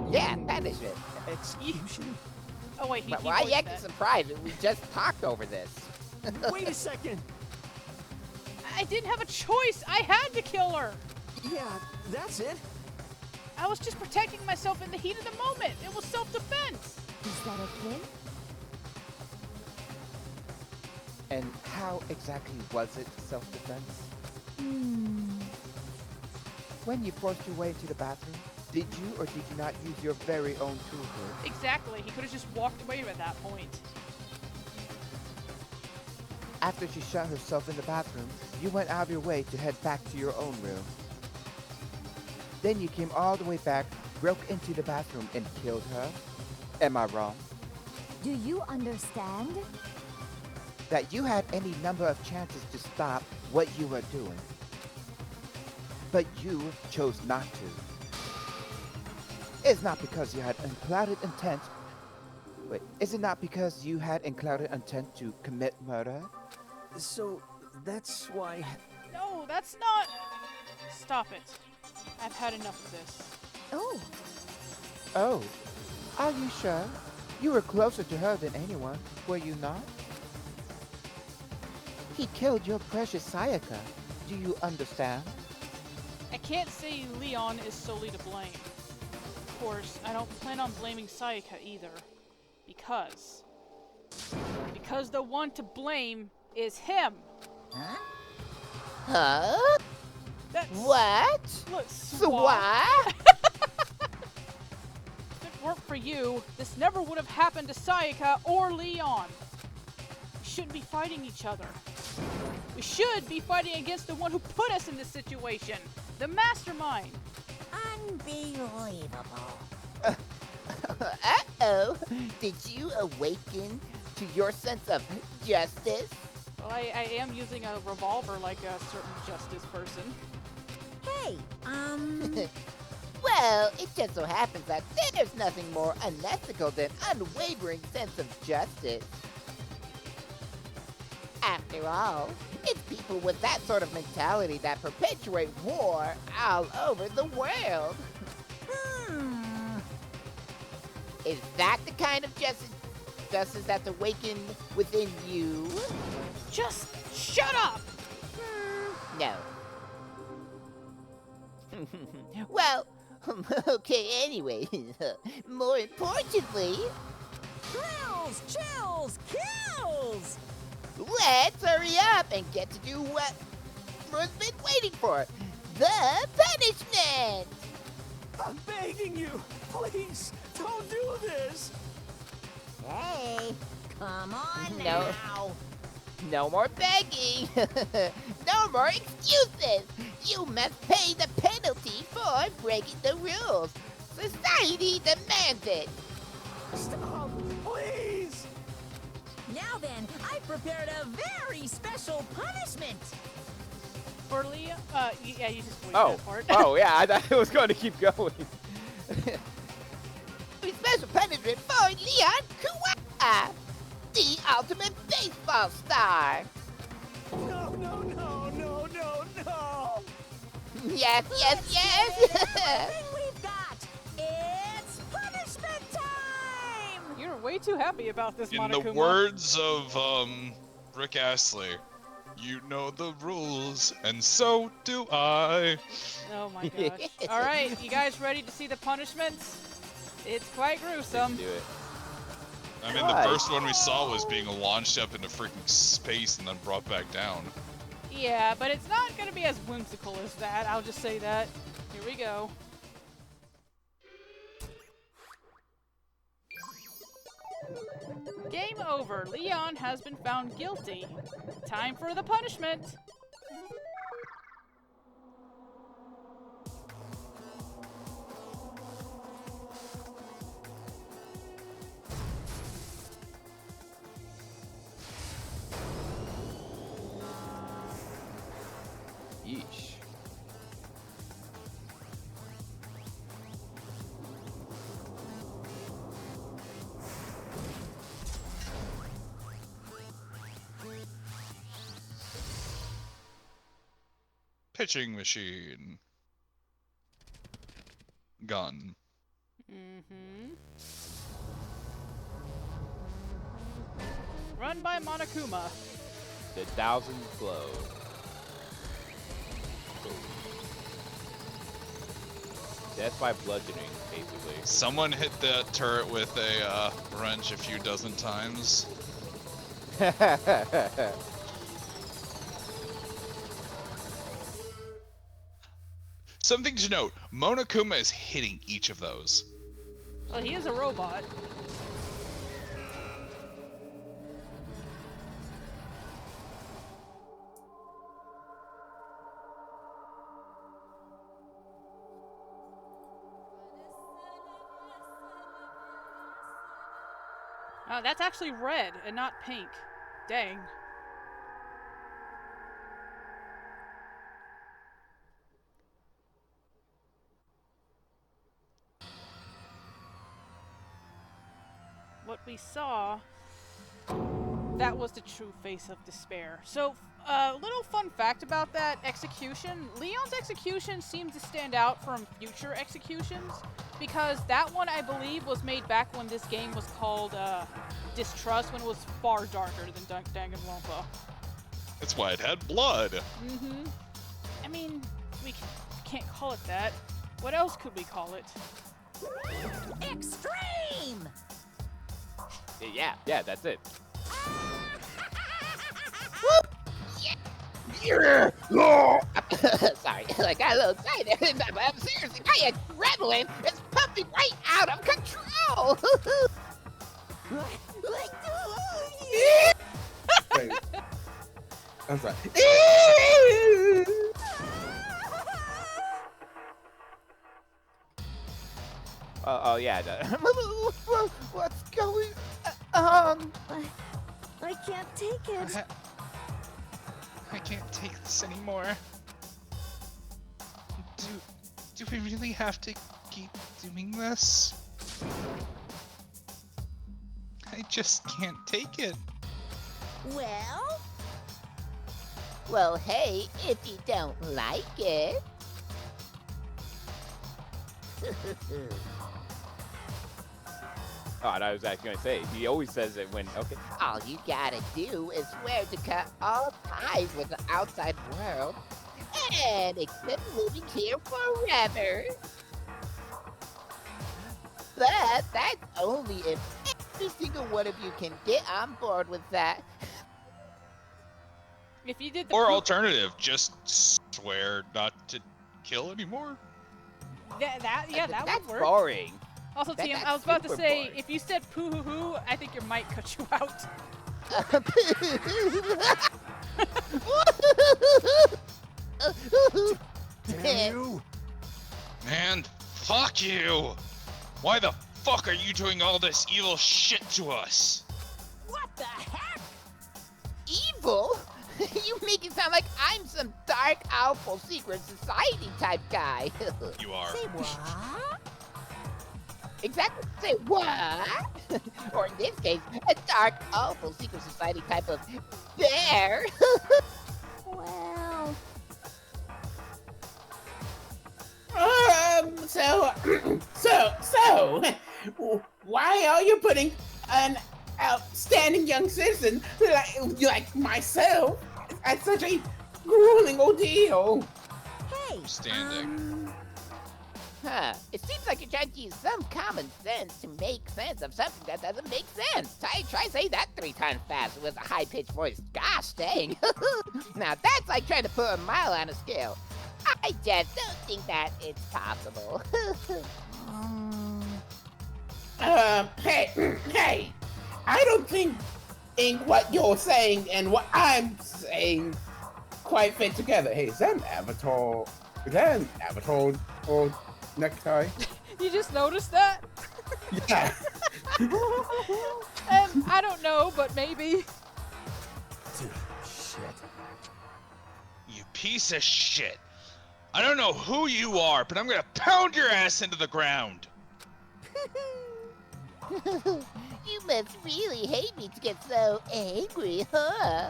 Yeah, punishment. Execution? Oh wait, he Why are you voiced acting that. surprised? We just talked over this. Wait a second! I didn't have a choice! I had to kill her! Yeah, that's it. I was just protecting myself in the heat of the moment. It was self-defense. Is that a thing? And how exactly was it self-defense? When you forced your way into the bathroom, did you or did you not use your very own tool for it? Exactly. He could have just walked away at that point. After she shot herself in the bathroom, you went out of your way to head back to your own room. Then you came all the way back, broke into the bathroom, and killed her? Am I wrong? Do you understand? That you had any number of chances to stop what you were doing. But you chose not to. It's not because you had unclouded intent. Wait, is it not because you had unclouded intent to commit murder? So, that's why... No, that's not... Stop it. I've had enough of this. Oh. Oh, are you sure? You were closer to her than anyone, were you not? He killed your precious Sayaka. Do you understand? I can't say Leon is solely to blame. Of course, I don't plan on blaming Sayaka either. Because the one to blame is him. Huh? Huh? That's... What? Look, What? If it weren't for you, this never would have happened to Sayaka or Leon. We shouldn't be fighting each other. We should be fighting against the one who put us in this situation, the mastermind. Unbelievable. Uh-oh. Did you awaken to your sense of justice? Well, I am using a revolver like a certain justice person. Hey, Well, it just so happens that there's nothing more unethical than unwavering sense of justice. After all, it's people with that sort of mentality that perpetuate war all over the world. Is that the kind of justice that's awakened within you? Just shut up! No. Well, okay, anyway. More importantly... Thrills, chills, kills! Let's hurry up and get to do what everyone's been waiting for. the punishment! I'm begging you, please, don't do this! Hey, come on No. now. No more begging! No more excuses! You must pay the penalty for breaking the rules! Society demands it! Stop, please! Now then, I prepared a very special punishment. For Leah, yeah, you just voiced Oh, that part. oh yeah, I thought it was going to keep going. Special punishment for Leon Kuwa, the ultimate baseball star! No, no, no, no, no, no! Yes, yes, yes! Thing we've got. It's punishment time. You're way too happy about this, In Monokuma. the words of Rick Astley, you know the rules, and so do I. Oh my gosh. All right, you guys ready to see the punishments? It's quite gruesome. Do it. I mean, the first one we saw was being launched up into freaking space and then brought back down. Yeah, but it's not going to be as whimsical as that. I'll just say that. Here we go. Game over. Leon has been found guilty. Time for the punishment. Yeesh. Pitching machine. Gun. Mm-hmm. Run by Monokuma. The thousand blow. Death by bludgeoning, basically. Someone hit that turret with a wrench a few dozen times. Something to note, Monokuma is hitting each of those. Well, he is a robot. Oh, that's actually red and not pink. Dang. What we saw, that was the true face of despair. So, a little fun fact about that execution. Leon's execution seemed to stand out from future executions because that one, I believe, was made back when this game was called Distrust, when it was far darker than Danganronpa. That's why it had blood. Mm-hmm. I mean, we can't call it that. What else could we call it? Extreme! Yeah, that's it. Yeah. Sorry, I got a little excited, but I'm seriously, my adrenaline is pumping right out of control! Wait. I'm sorry. Oh yeah. What's going on? I can't take it. I can't take this anymore. Do we really have to keep doing this? I just can't take it. Well? Well, hey, if you don't like it. Oh, I was actually gonna say, he always says it when, okay. All you gotta do is swear to cut all ties with the outside world and accept living here forever. But that's only if every single one of you can get on board with that. If you did the Or alternative, just swear not to kill anymore? That That's would work. boring. Also, That- TM, that's I was about to super say, boring. if you said poo hoo hoo, I think your mic cut you out. Damn you! Man, fuck you! Why the fuck are you doing all this evil shit to us? What the heck? Evil? You make it sound like I'm some dark, awful secret society type guy. You are. Say what? Exactly. Say what? Or in this case, a dark, awful secret society type of bear. Well, So, why are you putting an outstanding young citizen like myself at such a grueling ordeal? hey. Standing. Huh. It seems like you're trying to use some common sense to make sense of something that doesn't make sense. Try say that 3 times fast with a high-pitched voice. Gosh dang. Now that's like trying to put a mile on a scale. I just don't think that it's possible. Hey, I don't think what you're saying and what I'm saying quite fit together. Hey, is that an avatar? Is that an avatar or necktie? You just noticed that? Yeah. I don't know, but maybe. Shit. You piece of shit. I don't know who you are, but I'm gonna pound your ass into the ground. You must really hate me to get so angry, huh?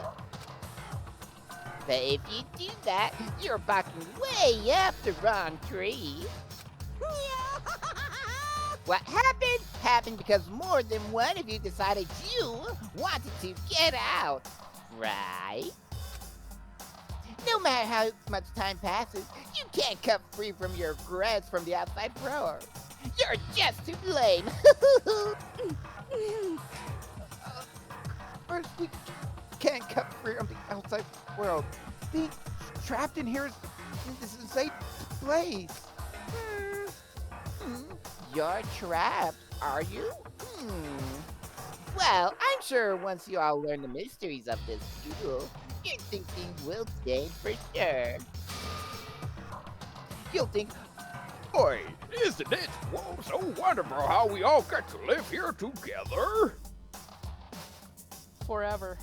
But if you do that, you're barking way up the wrong tree. What happened because more than one of you decided you wanted to get out, right? No matter how much time passes, you can't cut free from your regrets from the outside world. You're just to blame. First, we can't cut free from the outside world. Being trapped in here is this insane place. You're trapped, are you? Well, I'm sure once you all learn the mysteries of this school, your thinking will change for sure. You'll think, Boy, isn't it so wonderful how we all get to live here together? Forever.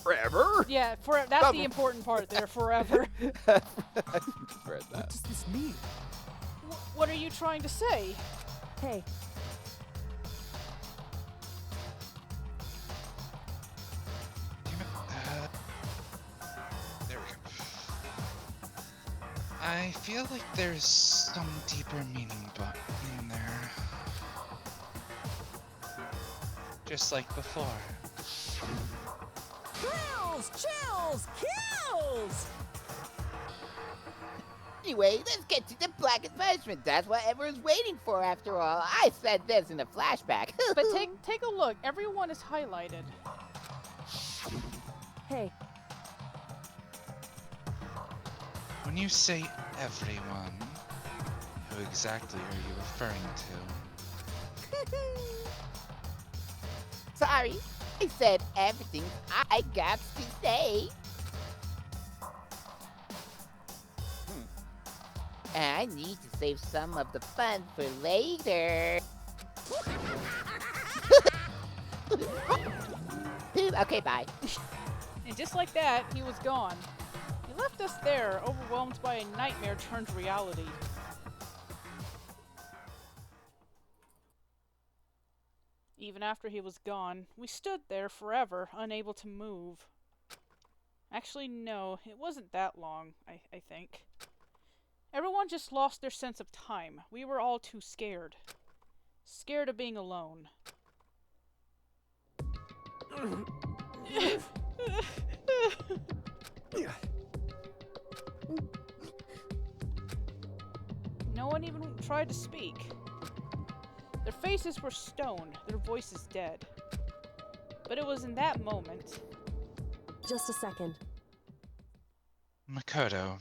Forever? Yeah, that's the important part there, forever. Read that. What does this mean? What are you trying to say? Hey, There we go. I feel like there's some deeper meaning in there. Just like before. Kills! Chills! Kills! anyway, let's get to the blackened punishment. That's what everyone's waiting for after all. I said this in a flashback. But take a look. Everyone is highlighted. Hey. When you say everyone, who exactly are you referring to? Sorry, I said everything I got to say. I need to save some of the fun for later. Okay, bye. And just like that, he was gone. He left us there, overwhelmed by a nightmare turned reality. Even after he was gone, we stood there forever, unable to move. Actually, no, it wasn't that long, I think. Everyone just lost their sense of time. We were all too scared. Scared of being alone. No one even tried to speak. Their faces were stone, their voices dead. But it was in that moment... Just a second. Makoto,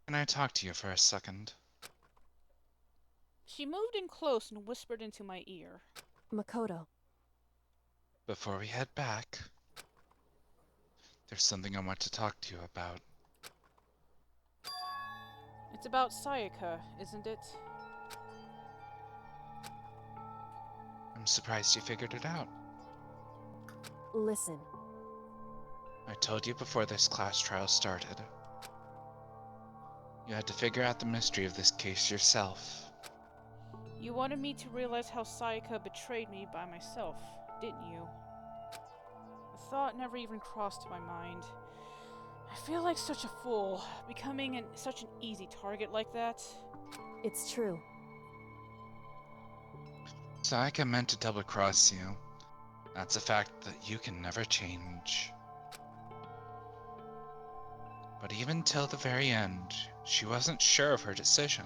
Can I talk to you for a second? She moved in close and whispered into my ear. Makoto. Before we head back, there's something I want to talk to you about. It's about Sayaka, isn't it? I'm surprised you figured it out. Listen. I told you before this class trial started. You had to figure out the mystery of this case yourself. You wanted me to realize how Sayaka betrayed me by myself, didn't you? The thought never even crossed my mind. I feel like such a fool, becoming such an easy target like that. It's true. Sayaka meant to double-cross you. That's a fact that you can never change. But even till the very end, she wasn't sure of her decision.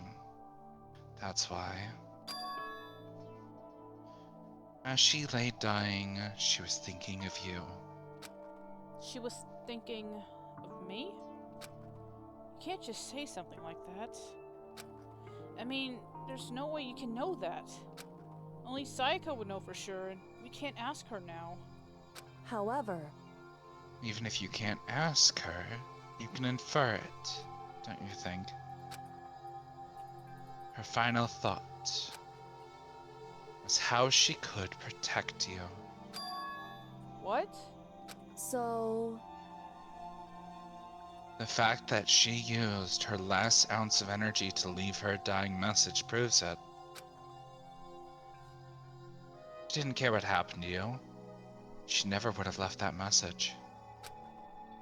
That's why. As she lay dying, she was thinking of you. She was thinking of me? You can't just say something like that. I mean, there's no way you can know that. Only Sayaka would know for sure, and we can't ask her now. However... Even if you can't ask her, you can infer it, don't you think? Her final thought was how she could protect you. What? So... The fact that she used her last ounce of energy to leave her dying message proves it. She didn't care what happened to you. She never would have left that message.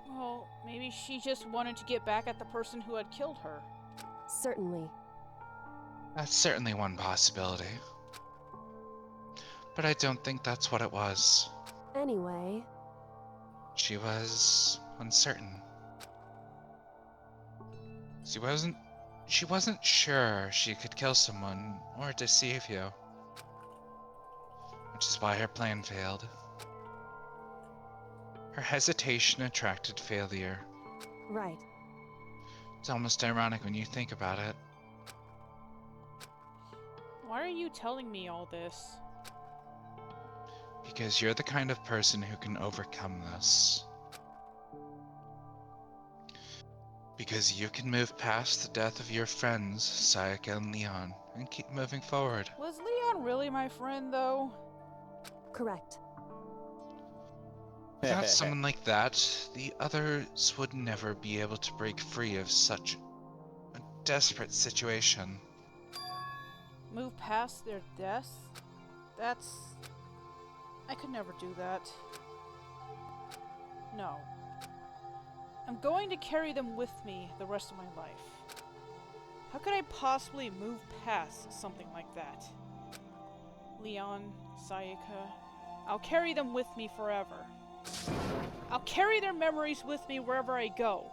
Well, maybe she just wanted to get back at the person who had killed her. Certainly. That's certainly one possibility. But I don't think that's what it was. Anyway... She was uncertain. She wasn't sure she could kill someone or deceive you. Which is why her plan failed. Her hesitation attracted failure. Right. It's almost ironic when you think about it. Why are you telling me all this? Because you're the kind of person who can overcome this. Because you can move past the death of your friends, Sayaka and Leon, and keep moving forward. Was Leon really my friend, though? Correct. Without someone like that, the others would never be able to break free of such a desperate situation. Move past their deaths? That's... I could never do that. No. I'm going to carry them with me the rest of my life. How could I possibly move past something like that? Leon, Sayaka, I'll carry them with me forever. I'll carry their memories with me wherever I go.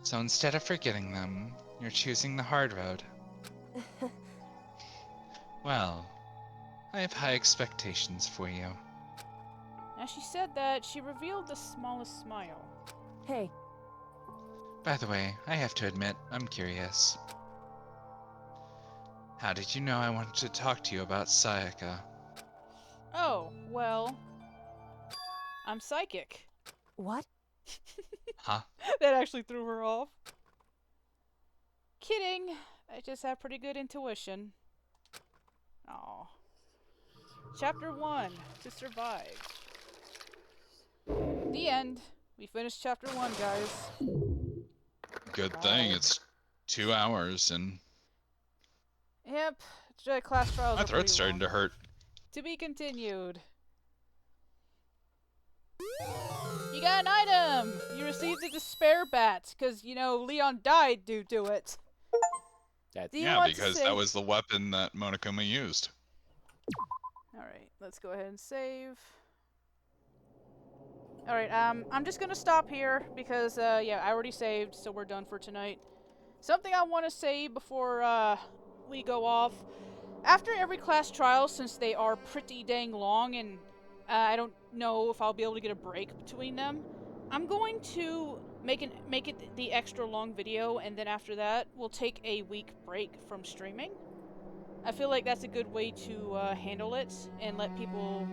So instead of forgetting them, you're choosing the hard road. Well, I have high expectations for you. As she said that, she revealed the smallest smile. Hey. By the way, I have to admit, I'm curious. How did you know I wanted to talk to you about Sayaka? Oh, well... I'm psychic. What? Huh? That actually threw her off. Kidding. I just have pretty good intuition. Aw. Chapter 1. To survive. The end. We finished chapter 1, guys. Good thing it's 2 hours and... Yep. Class trials My are throat's pretty starting long. to hurt. To be continued. You got an item! You received a despair bat, because, you know, Leon died due to it. Yeah, because that was the weapon that Monokuma used. Alright, let's go ahead and save. Alright, I'm just gonna stop here, because, yeah, I already saved, so we're done for tonight. Something I want to say before, we go off. After every class trial, since they are pretty dang long, and I don't know if I'll be able to get a break between them, I'm going to make it the extra long video, and then after that, we'll take a week break from streaming. I feel like that's a good way to handle it and let people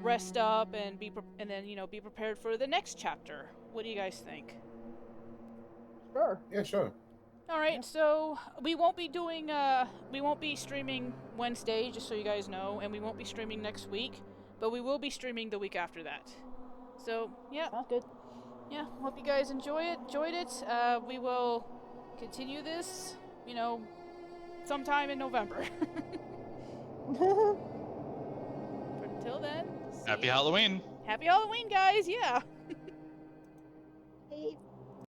rest up and and then be prepared for the next chapter. What do you guys think? Sure. Yeah, sure. All right, so we won't be streaming Wednesday, just so you guys know, and we won't be streaming next week, but we will be streaming the week after that. So yeah, sounds good. Yeah, hope you guys enjoyed it. We will continue this, sometime in November. Until then, Happy Halloween! Happy Halloween, guys! Yeah.